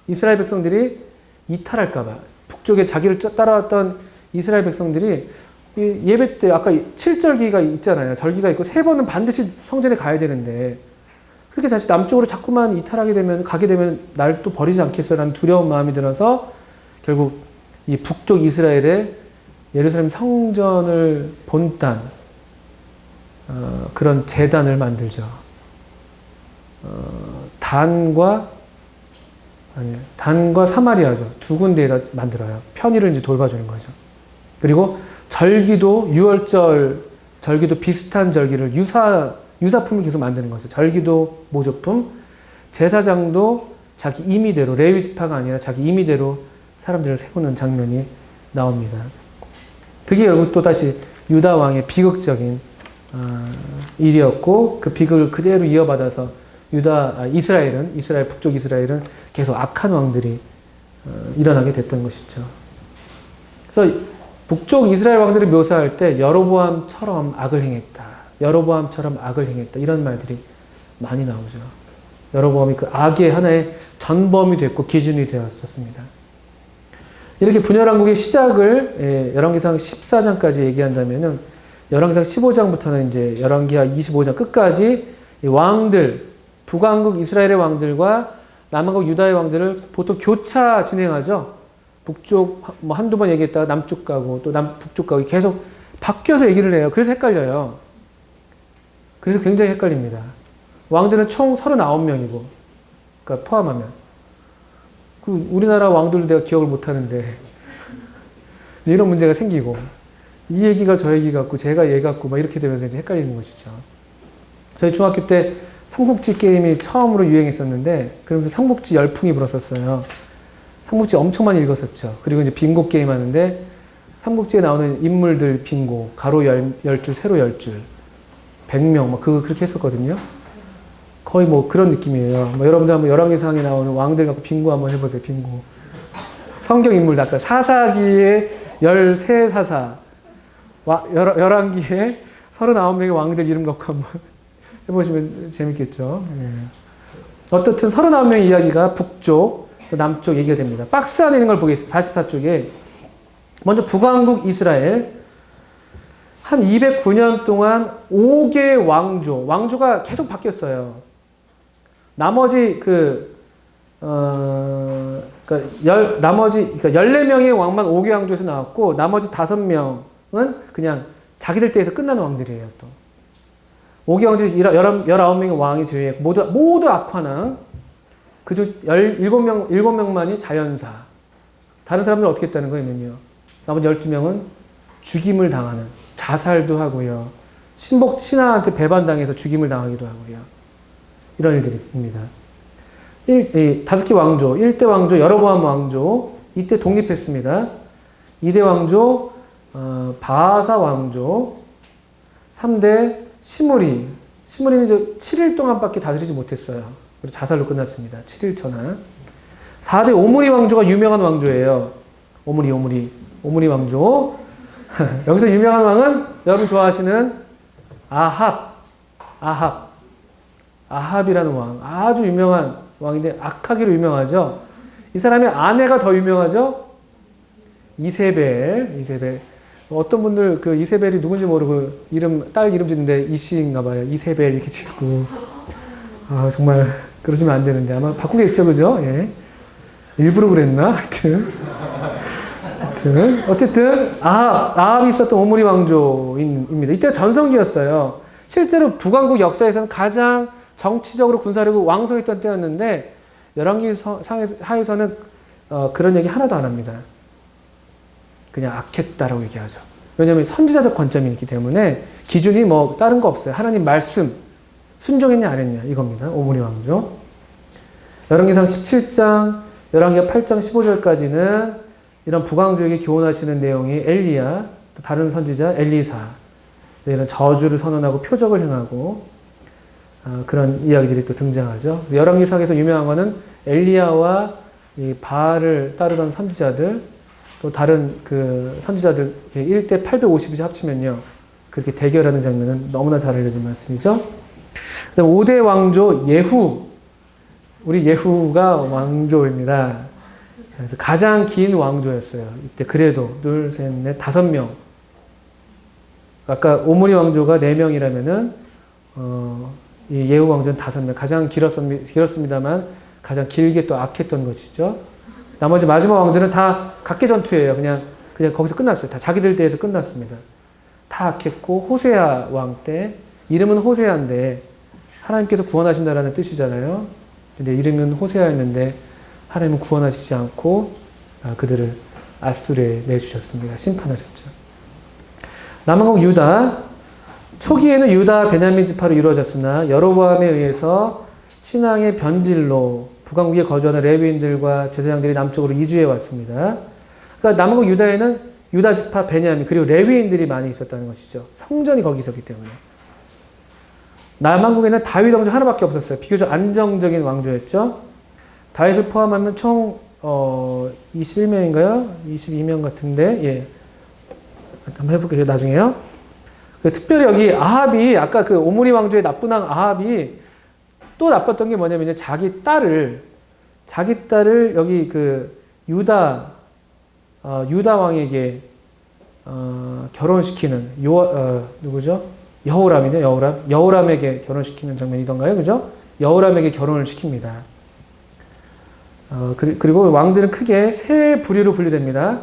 Speaker 1: 이스라엘 백성들이 이탈할까봐 북쪽에 자기를 따라왔던 이스라엘 백성들이 이 예배 때 아까 7절기가 있잖아요. 절기가 있고 3번은 반드시 성전에 가야 되는데 그렇게 다시 남쪽으로 자꾸만 이탈하게 되면 가게 되면 날 또 버리지 않겠어라는 두려운 마음이 들어서 결국 이 북쪽 이스라엘의 예루살렘 성전을 본딴 그런 제단을 만들죠. 단과 사마리아죠. 두 군데에다 만들어요. 편의를 이제 돌봐주는 거죠. 그리고 절기도 6월절 절기도 비슷한 절기를 유사품을 계속 만드는 거죠. 절기도 모조품, 제사장도 자기 임의대로 레위 지파가 아니라 자기 임의대로 사람들을 세우는 장면이 나옵니다. 그게 결국 또 다시 유다 왕의 비극적인 일이었고 그 비극을 그대로 이어받아서 이스라엘 북쪽 이스라엘은 계속 악한 왕들이 일어나게 됐던 것이죠. 그래서 북쪽 이스라엘 왕들을 묘사할 때 여로보암처럼 악을 행했다. 여로보암처럼 악을 행했다. 이런 말들이 많이 나오죠. 여로보암이 그 악의 하나의 전범이 됐고 기준이 되었었습니다. 이렇게 분열왕국의 시작을 열왕기상 14장까지 얘기한다면은 열왕기상 15장부터는 이제 열왕기하 25장 끝까지 왕들 북왕국 이스라엘의 왕들과 남왕국 유다의 왕들을 보통 교차 진행하죠. 북쪽 뭐 한두 번 얘기했다가 남쪽 가고 또 북쪽 가고 계속 바뀌어서 얘기를 해요. 그래서 헷갈려요. 그래서 굉장히 헷갈립니다. 왕들은 총 39명이고 그러니까 포함하면 그 우리나라 왕들도 내가 기억을 못하는데 이런 문제가 생기고 이 얘기가 저 얘기 같고 제가 얘 같고 막 이렇게 되면서 이제 헷갈리는 것이죠. 저희 중학교 때 삼국지 게임이 처음으로 유행했었는데 그러면서 삼국지 열풍이 불었었어요. 삼국지 엄청 많이 읽었었죠. 그리고 이제 빙고 게임 하는데 삼국지에 나오는 인물들 빙고 가로 10줄 세로 10줄 100명 막 그렇게 했었거든요. 거의 뭐 그런 느낌이에요. 뭐 여러분들 한번 열왕기상에 나오는 왕들 갖고 빙고 한번 해보세요. 빙고. 성경 인물 아까 사사기의 13사사 열왕기에 39명의 왕들 이름 갖고 한번 해보시면 재밌겠죠. 예. 어떻든 39명의 이야기가 북쪽, 남쪽 얘기가 됩니다. 박스 안에 있는 걸 보겠습니다. 44쪽에. 먼저 북왕국 이스라엘. 한 209년 동안 5개 왕조가 계속 바뀌었어요. 나머지 그러니까 14명의 왕만 5개 왕조에서 나왔고, 나머지 5명은 그냥 자기들 때에서 끝나는 왕들이에요, 또. 5개 왕조 19명의 왕이 제외했고, 모두 악화나, 그중 7명만이 자연사. 다른 사람들은 어떻게 했다는 거예요, 나머지 12명은 죽임을 당하는, 자살도 하고요. 신하한테 배반당해서 죽임을 당하기도 하고요. 이런 일들입니다. 5개 왕조, 1대 왕조, 여로보암 왕조, 이때 독립했습니다. 2대 왕조, 바하사 왕조, 3대 시므리. 시므리는 이제 7일 동안밖에 다스리지 못했어요. 그리고 자살로 끝났습니다. 7일 전환. 4대 오므리 왕조가 유명한 왕조예요. 오므리 왕조. 여기서 유명한 왕은 여러분 좋아하시는 아합이라는 왕. 아주 유명한 왕인데 악하기로 유명하죠. 이 사람의 아내가 더 유명하죠. 이세벨. 어떤 분들 그 이세벨이 누군지 모르고 딸 이름 짓는데 이씨인가 봐요. 이세벨 이렇게 짓고. 정말 그러시면 안 되는데 아마 바꾸겠죠, 그죠? 예. 일부러 그랬나? 하여튼 어쨌든 아합이 있었던 오므리 왕조입니다. 이때 전성기였어요. 실제로 북왕국 역사에서는 가장 정치적으로 군사력으로 왕성했던 때였는데 열왕기 하에서는 그런 얘기 하나도 안 합니다. 그냥 악했다라고 얘기하죠. 왜냐하면 선지자적 관점이 있기 때문에 기준이 뭐 다른 거 없어요. 하나님 말씀 순종했냐 안 했냐 이겁니다. 오므리 왕조. 열왕기상 17장, 열왕기하 8장 15절까지는 이런 북왕조에게 교훈하시는 내용이 엘리야, 또 다른 선지자 엘리사, 이런 저주를 선언하고 표적을 행하고 그런 이야기들이 또 등장하죠. 열왕기상에서 유명한 거는 엘리야와 이 바알을 따르던 선지자들, 또 다른 그 선지자들 1대 850이 합치면요. 그렇게 대결하는 장면은 너무나 잘 알려진 말씀이죠. 그다음 5대 왕조 예후. 우리 예후가 왕조입니다. 그래서 가장 긴 왕조였어요. 이때 그래도 둘, 셋, 넷, 5명. 아까 오므리 왕조가 4명이라면은 이 예후 왕조는 5명. 가장 길었습니다만 가장 길게 또 악했던 것이죠. 나머지 마지막 왕들은 다 각계전투예요. 그냥 거기서 끝났어요. 다 자기들 때에서 끝났습니다. 다 악했고 호세아 왕 때 이름은 호세아인데 하나님께서 구원하신다라는 뜻이잖아요. 근데 이름은 호세아였는데 하나님은 구원하시지 않고 그들을 아수르에 내주셨습니다. 심판하셨죠. 남왕국 유다. 초기에는 유다 베냐민 지파로 이루어졌으나 여로보암에 의해서 신앙의 변질로 북왕국에 거주하는 레위인들과 제사장들이 남쪽으로 이주해 왔습니다. 그러니까 남왕국 유다에는 유다 지파 베냐민 그리고 레위인들이 많이 있었다는 것이죠. 성전이 거기 있었기 때문에. 남왕국에는 다윗 왕조 하나밖에 없었어요. 비교적 안정적인 왕조였죠. 다윗을 포함하면 총 21명인가요? 22명 같은데 예. 한번 해볼게요. 나중에요. 특별히 여기 아합이 아까 그 오므리 왕조의 나쁜 왕 아합이 또 나빴던 게 뭐냐면 자기 딸을 여기 그 유다 왕에게 결혼시키는 누구죠? 여호람에게 결혼시키는 장면이던가요, 그죠? 여호람에게 결혼을 시킵니다. 그리고 왕들은 크게 세 부류로 분류됩니다.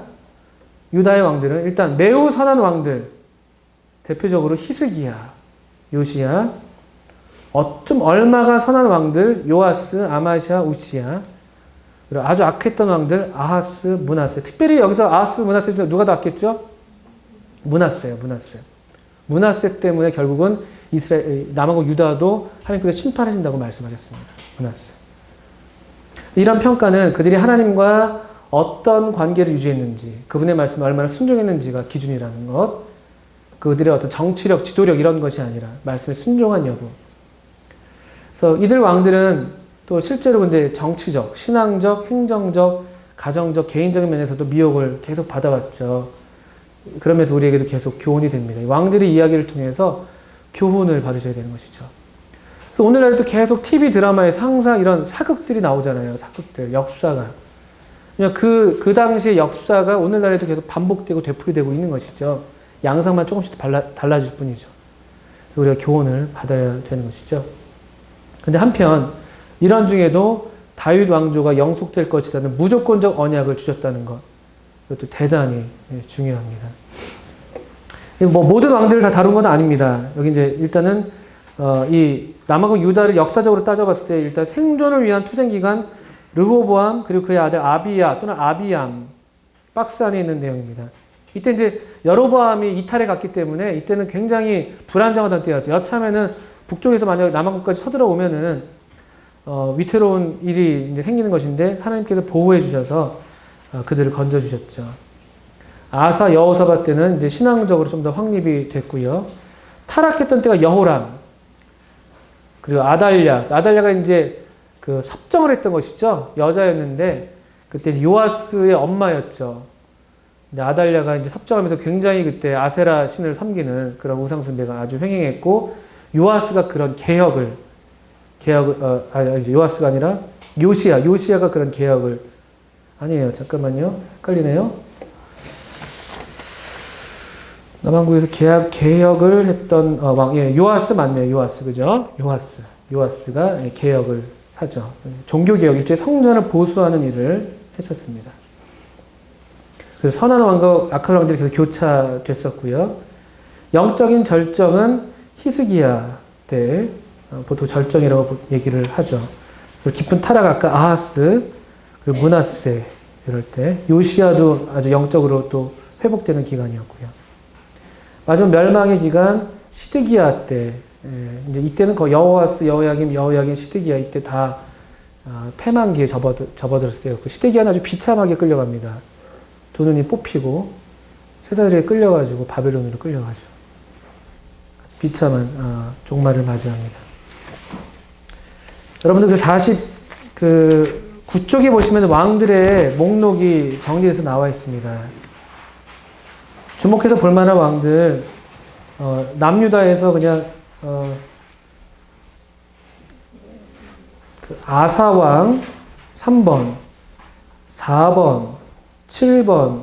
Speaker 1: 유다의 왕들은 일단 매우 선한 왕들, 대표적으로 히스기야, 요시야, 좀 얼마가 선한 왕들, 요아스, 아마시아, 우시야, 그리고 아주 악했던 왕들, 아하스, 므낫세. 특별히 여기서 아하스, 므낫세 중에 누가 더 악했죠? 므낫세요. 므낫세 때문에 결국은 남왕국 유다도 하나님께서 심판하신다고 말씀하셨습니다. 므낫세. 이런 평가는 그들이 하나님과 어떤 관계를 유지했는지, 그분의 말씀에 얼마나 순종했는지가 기준이라는 것, 그들의 어떤 정치력, 지도력 이런 것이 아니라 말씀에 순종한 여부. 그래서 이들 왕들은 또 실제로 근데 정치적, 신앙적, 행정적, 가정적, 개인적인 면에서도 미혹을 계속 받아왔죠. 그러면서 우리에게도 계속 교훈이 됩니다. 왕들의 이야기를 통해서 교훈을 받으셔야 되는 것이죠. 그래서 오늘날도 계속 TV 드라마에서 항상 이런 사극들이 나오잖아요. 사극들, 역사가. 그냥 그 당시의 역사가 오늘날에도 계속 반복되고 되풀이되고 있는 것이죠. 양상만 조금씩 달라질 뿐이죠. 그래서 우리가 교훈을 받아야 되는 것이죠. 근데 한편 이런 중에도 다윗 왕조가 영속될 것이라는 무조건적 언약을 주셨다는 것, 이것도 대단히 중요합니다. 뭐 모든 왕들을 다 다룬 건 아닙니다. 여기 이제 일단은 이 남왕국 유다를 역사적으로 따져봤을 때 일단 생존을 위한 투쟁 기간 르호보암 그리고 그의 아들 아비야 또는 아비암 박스 안에 있는 내용입니다. 이때 이제 여로보암이 이탈해 갔기 때문에 이때는 굉장히 불안정하던 때였죠. 여차하면은 북쪽에서 만약 남한국까지 쳐들어오면은 위태로운 일이 이제 생기는 것인데 하나님께서 보호해 주셔서 그들을 건져 주셨죠. 아사 여호사밧 때는 이제 신앙적으로 좀 더 확립이 됐고요. 타락했던 때가 여호람, 그리고 아달랴가 이제 그 섭정을 했던 것이죠. 여자였는데 그때 요아스의 엄마였죠. 근데 아달랴가 이제 섭정하면서 굉장히 그때 아세라 신을 섬기는 그런 우상 숭배가 아주 횡행했고, 요아스가 그런 개혁을 이제 요아스가 아니라 요시야가 그런 개혁을 아니에요. 잠깐만요. 헷갈리네요. 남한국에서 개혁을 했던 왕, 요아스 맞네요. 요아스, 그죠? 요아스가 개혁을 하죠. 종교개혁, 일종의 성전을 보수하는 일을 했었습니다. 그래서 선한 왕과 악한 왕들이 계속 교차됐었고요. 영적인 절정은 히스기야 때 보통 절정이라고 얘기를 하죠. 깊은 타락, 아까 아하스, 그리고 므낫세 이럴 때, 요시야도 아주 영적으로 또 회복되는 기간이었고요. 마지막 멸망의 기간 시드기야 때, 이제 이때는 거의 여호와스, 여호야김, 시드기야 이때 다 패망기에 접어들었을 때였고, 시드기야는 아주 비참하게 끌려갑니다. 두 눈이 뽑히고 세사들에게 끌려가지고 바벨론으로 끌려가죠. 비참한 종말을 맞이합니다. 여러분들 그 49쪽에 보시면 왕들의 목록이 정리돼서 나와 있습니다. 주목해서 볼 만한 왕들, 남유다에서 그냥 그 아사왕 3번, 4번, 7번,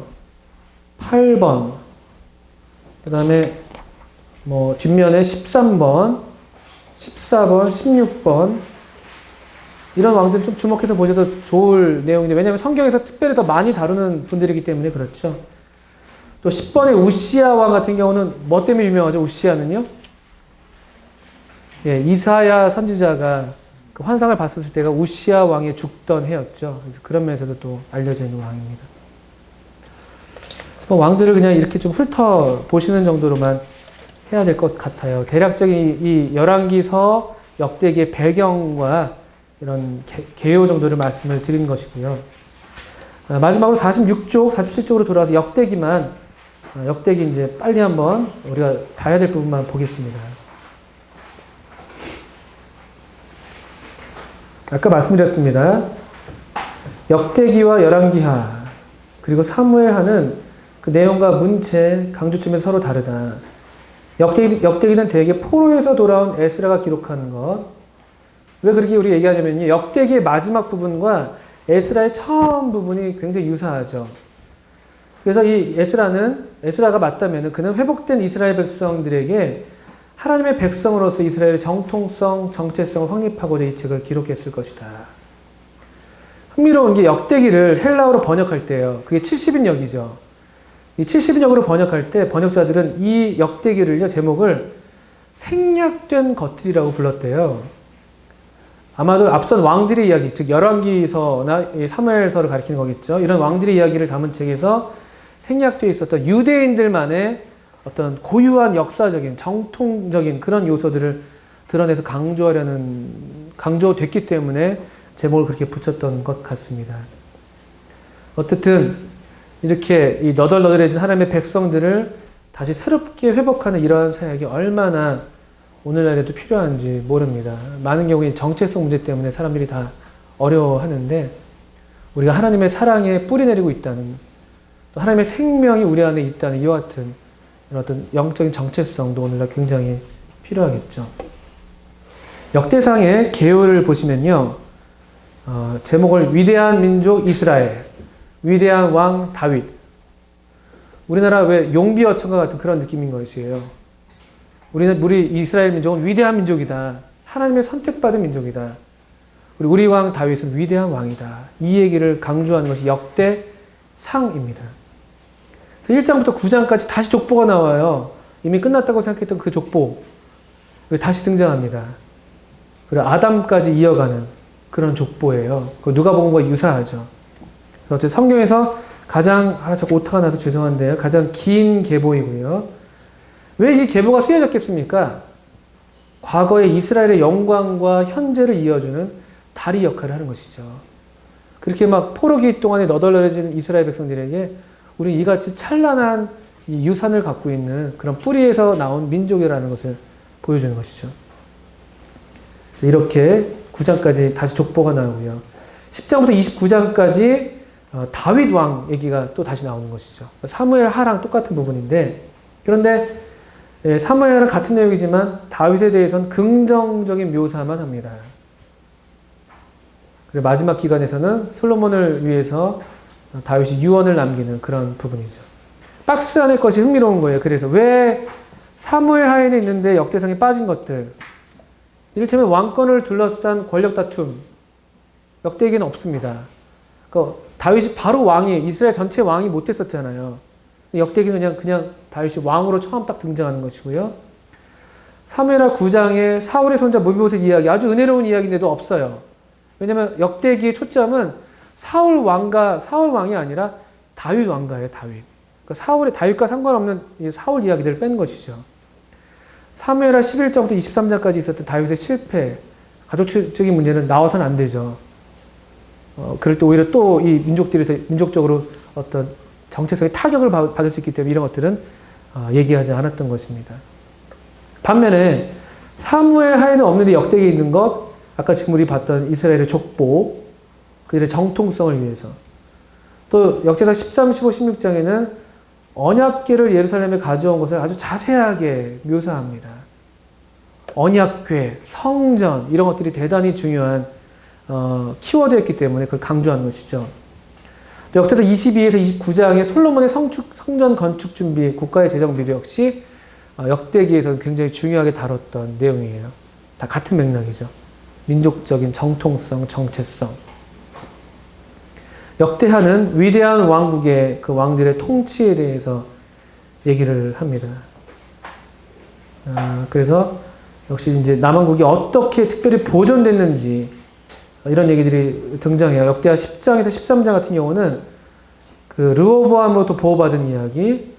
Speaker 1: 8번, 그 다음에 뭐 뒷면에 13번, 14번, 16번 이런 왕들 좀 주목해서 보셔도 좋을 내용인데, 왜냐하면 성경에서 특별히 더 많이 다루는 분들이기 때문에 그렇죠. 또 10번의 우시야 왕 같은 경우는 뭐 때문에 유명하죠? 우시야는요? 예, 이사야 선지자가 그 환상을 봤었을 때가 우시야 왕이 죽던 해였죠. 그래서 그런 면에서도 또 알려져 있는 왕입니다. 왕들을 그냥 이렇게 좀 훑어 보시는 정도로만 해야 될 것 같아요. 대략적인 이 열왕기서 역대기의 배경과 이런 개요 정도를 말씀을 드린 것이고요. 마지막으로 46쪽, 47쪽으로 돌아와서 역대기 이제 빨리 한번 우리가 봐야 될 부분만 보겠습니다. 아까 말씀드렸습니다. 역대기와 열왕기하 그리고 사무엘하는 그 내용과 문체, 강조점이 서로 다르다. 역대기는 대개 포로에서 돌아온 에스라가 기록하는 것. 왜 그렇게 우리 얘기하냐면요, 역대기의 마지막 부분과 에스라의 처음 부분이 굉장히 유사하죠. 그래서 이 에스라가 맞다면 그는 회복된 이스라엘 백성들에게 하나님의 백성으로서 이스라엘의 정통성, 정체성을 확립하고자 이 책을 기록했을 것이다. 흥미로운 게 역대기를 헬라어로 번역할 때요. 그게 70인역이죠. 이 70인역으로 번역할 때 번역자들은 이 역대기를요, 제목을 생략된 것들이라고 불렀대요. 아마도 앞선 왕들의 이야기, 즉 열왕기서나 사무엘서를 가리키는 거겠죠. 이런 왕들의 이야기를 담은 책에서 생략되어 있었던 유대인들만의 어떤 고유한 역사적인, 정통적인 그런 요소들을 드러내서 강조됐기 때문에 제목을 그렇게 붙였던 것 같습니다. 어쨌든 이렇게 이 너덜너덜해진 하나님의 백성들을 다시 새롭게 회복하는 이러한 사역이 얼마나 오늘날에도 필요한지 모릅니다. 많은 경우에 정체성 문제 때문에 사람들이 다 어려워하는데, 우리가 하나님의 사랑에 뿌리 내리고 있다는, 또 하나님의 생명이 우리 안에 있다는 이와 같은 이런 어떤 영적인 정체성도 오늘날 굉장히 필요하겠죠. 역대상의 개요를 보시면요, 제목을 위대한 민족 이스라엘, 위대한 왕 다윗. 우리나라 왜 용비어천과 같은 그런 느낌인 것이에요. 우리 이스라엘 민족은 위대한 민족이다. 하나님의 선택받은 민족이다. 우리 왕 다윗은 위대한 왕이다. 이 얘기를 강조하는 것이 역대상입니다. 그래서 1장부터 9장까지 다시 족보가 나와요. 이미 끝났다고 생각했던 그 족보. 다시 등장합니다. 그리고 아담까지 이어가는 그런 족보예요. 누가복음과 유사하죠. 어쨌든 성경에서 가장, 자꾸 오타가 나서 죄송한데요. 가장 긴 계보이고요. 왜 이 계보가 쓰여졌겠습니까? 과거의 이스라엘의 영광과 현재를 이어주는 다리 역할을 하는 것이죠. 그렇게 막 포로기 동안에 너덜너덜해진 이스라엘 백성들에게 우리 이같이 찬란한 이 유산을 갖고 있는 그런 뿌리에서 나온 민족이라는 것을 보여주는 것이죠. 이렇게 9장까지 다시 족보가 나오고요. 10장부터 29장까지 다윗 왕 얘기가 또 다시 나오는 것이죠. 사무엘 하랑 똑같은 부분인데, 그런데 사무엘은 같은 내용이지만 다윗에 대해서는 긍정적인 묘사만 합니다. 그리고 마지막 기간에서는 솔로몬을 위해서 다윗이 유언을 남기는 그런 부분이죠. 박스 안의 것이 흥미로운 거예요. 그래서 왜 사무엘 하에는 있는데 역대상에 빠진 것들, 이를테면 왕권을 둘러싼 권력 다툼, 역대기에는 없습니다. 그러니까 다윗이 바로 왕이, 이스라엘 전체 왕이 못했었잖아요. 역대기는 그냥 다윗이 왕으로 처음 딱 등장하는 것이고요. 사무엘하 9장에 사울의 손자 무비보셋 이야기, 아주 은혜로운 이야기인데도 없어요. 왜냐하면 역대기의 초점은 사울 왕이 아니라 다윗 왕가예요. 다윗. 다윗과 상관없는 사울 이야기들을 뺀 것이죠. 사무엘하 11장부터 23장까지 있었던 다윗의 실패, 가족적인 문제는 나와서는 안 되죠. 그럴 때 오히려 또 이 민족들이 민족적으로 어떤 정체성의 타격을 받을 수 있기 때문에 이런 것들은 얘기하지 않았던 것입니다. 반면에 사무엘 하에는 없는데 역대기에 있는 것, 아까 지금 우리 봤던 이스라엘의 족보, 그들의 정통성을 위해서, 또 역대상 13, 15, 16장에는 언약궤를 예루살렘에 가져온 것을 아주 자세하게 묘사합니다. 언약궤, 성전, 이런 것들이 대단히 중요한 키워드였기 때문에 그걸 강조하는 것이죠. 역대상 22에서 29장의 솔로몬의 성전 건축 준비, 국가의 재정 비례 역시 역대기에서 굉장히 중요하게 다뤘던 내용이에요. 다 같은 맥락이죠. 민족적인 정통성, 정체성. 역대하는 위대한 왕국의 그 왕들의 통치에 대해서 얘기를 합니다. 그래서 역시 이제 남왕국이 어떻게 특별히 보존됐는지 이런 얘기들이 등장해요. 역대하 10장에서 13장 같은 경우는 그 르호보암으로부터 보호받은 이야기,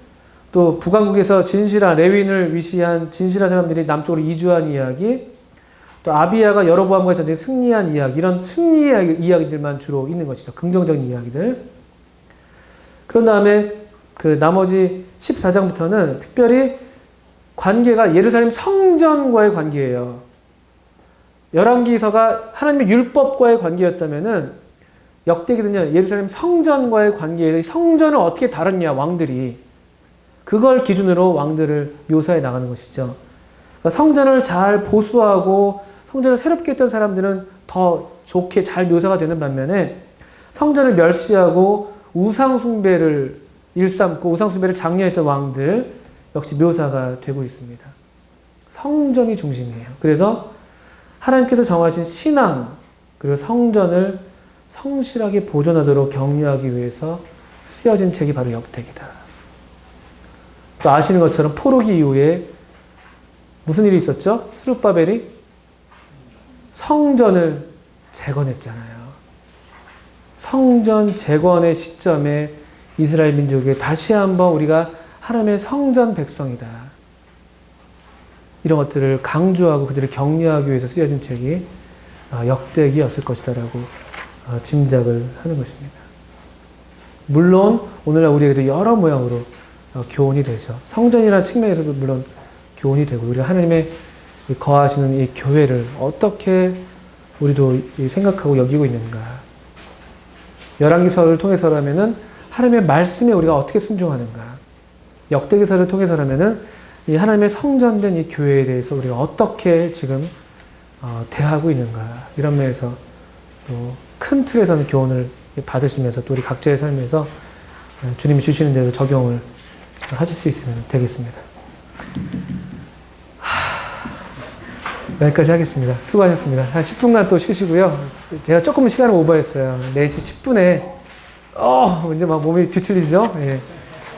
Speaker 1: 또 북왕국에서 진실한 레윈을 위시한 진실한 사람들이 남쪽으로 이주한 이야기, 또 아비야가 여로보암과 전쟁에 승리한 이야기, 이런 승리 이야기들만 주로 있는 것이죠. 긍정적인 이야기들. 그런 다음에 그 나머지 14장부터는 특별히 관계가 예루살렘 성전과의 관계예요. 열왕기서가 하나님의 율법과의 관계였다면은 역대기는요, 예루살렘 성전과의 관계에 성전을 어떻게 다뤘냐, 왕들이. 그걸 기준으로 왕들을 묘사해 나가는 것이죠. 그러니까 성전을 잘 보수하고 성전을 새롭게 했던 사람들은 더 좋게 잘 묘사가 되는 반면에 성전을 멸시하고 우상숭배를 일삼고 우상숭배를 장려했던 왕들 역시 묘사가 되고 있습니다. 성전이 중심이에요. 그래서 하나님께서 정하신 신앙, 그리고 성전을 성실하게 보존하도록 격려하기 위해서 쓰여진 책이 바로 역대기다. 또 아시는 것처럼 포로기 이후에 무슨 일이 있었죠? 스룹바벨이 성전을 재건했잖아요. 성전 재건의 시점에 이스라엘 민족에 다시 한번 우리가 하나님의 성전 백성이다. 이런 것들을 강조하고 그들을 격려하기 위해서 쓰여진 책이 역대기였을 것이다라고 짐작을 하는 것입니다. 물론 오늘날 우리에게도 여러 모양으로 교훈이 되죠. 성전이라는 측면에서도 물론 교훈이 되고 우리가 하나님의 거하시는 이 교회를 어떻게 우리도 생각하고 여기고 있는가. 열왕기서를 통해서라면은 하나님의 말씀에 우리가 어떻게 순종하는가. 역대기서를 통해서라면은 이 하나님의 성전된 이 교회에 대해서 우리가 어떻게 지금 대하고 있는가. 이런 면에서 또 큰 틀에서는 교훈을 받으시면서 또 우리 각자의 삶에서 주님이 주시는 대로 적용을 하실 수 있으면 되겠습니다. 여기까지 하겠습니다. 수고하셨습니다. 한 10분간 또 쉬시고요. 제가 조금 시간을 오버했어요. 4시 10분에 이제 막 몸이 뒤틀리죠? 예.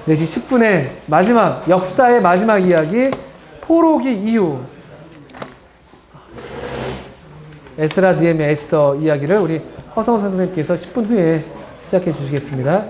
Speaker 1: 4시 10분에 마지막, 역사의 마지막 이야기, 포로기 이후 에스라, 느헤미야, 에스더 이야기를 우리 허성원 선생님께서 10분 후에 시작해 주시겠습니다.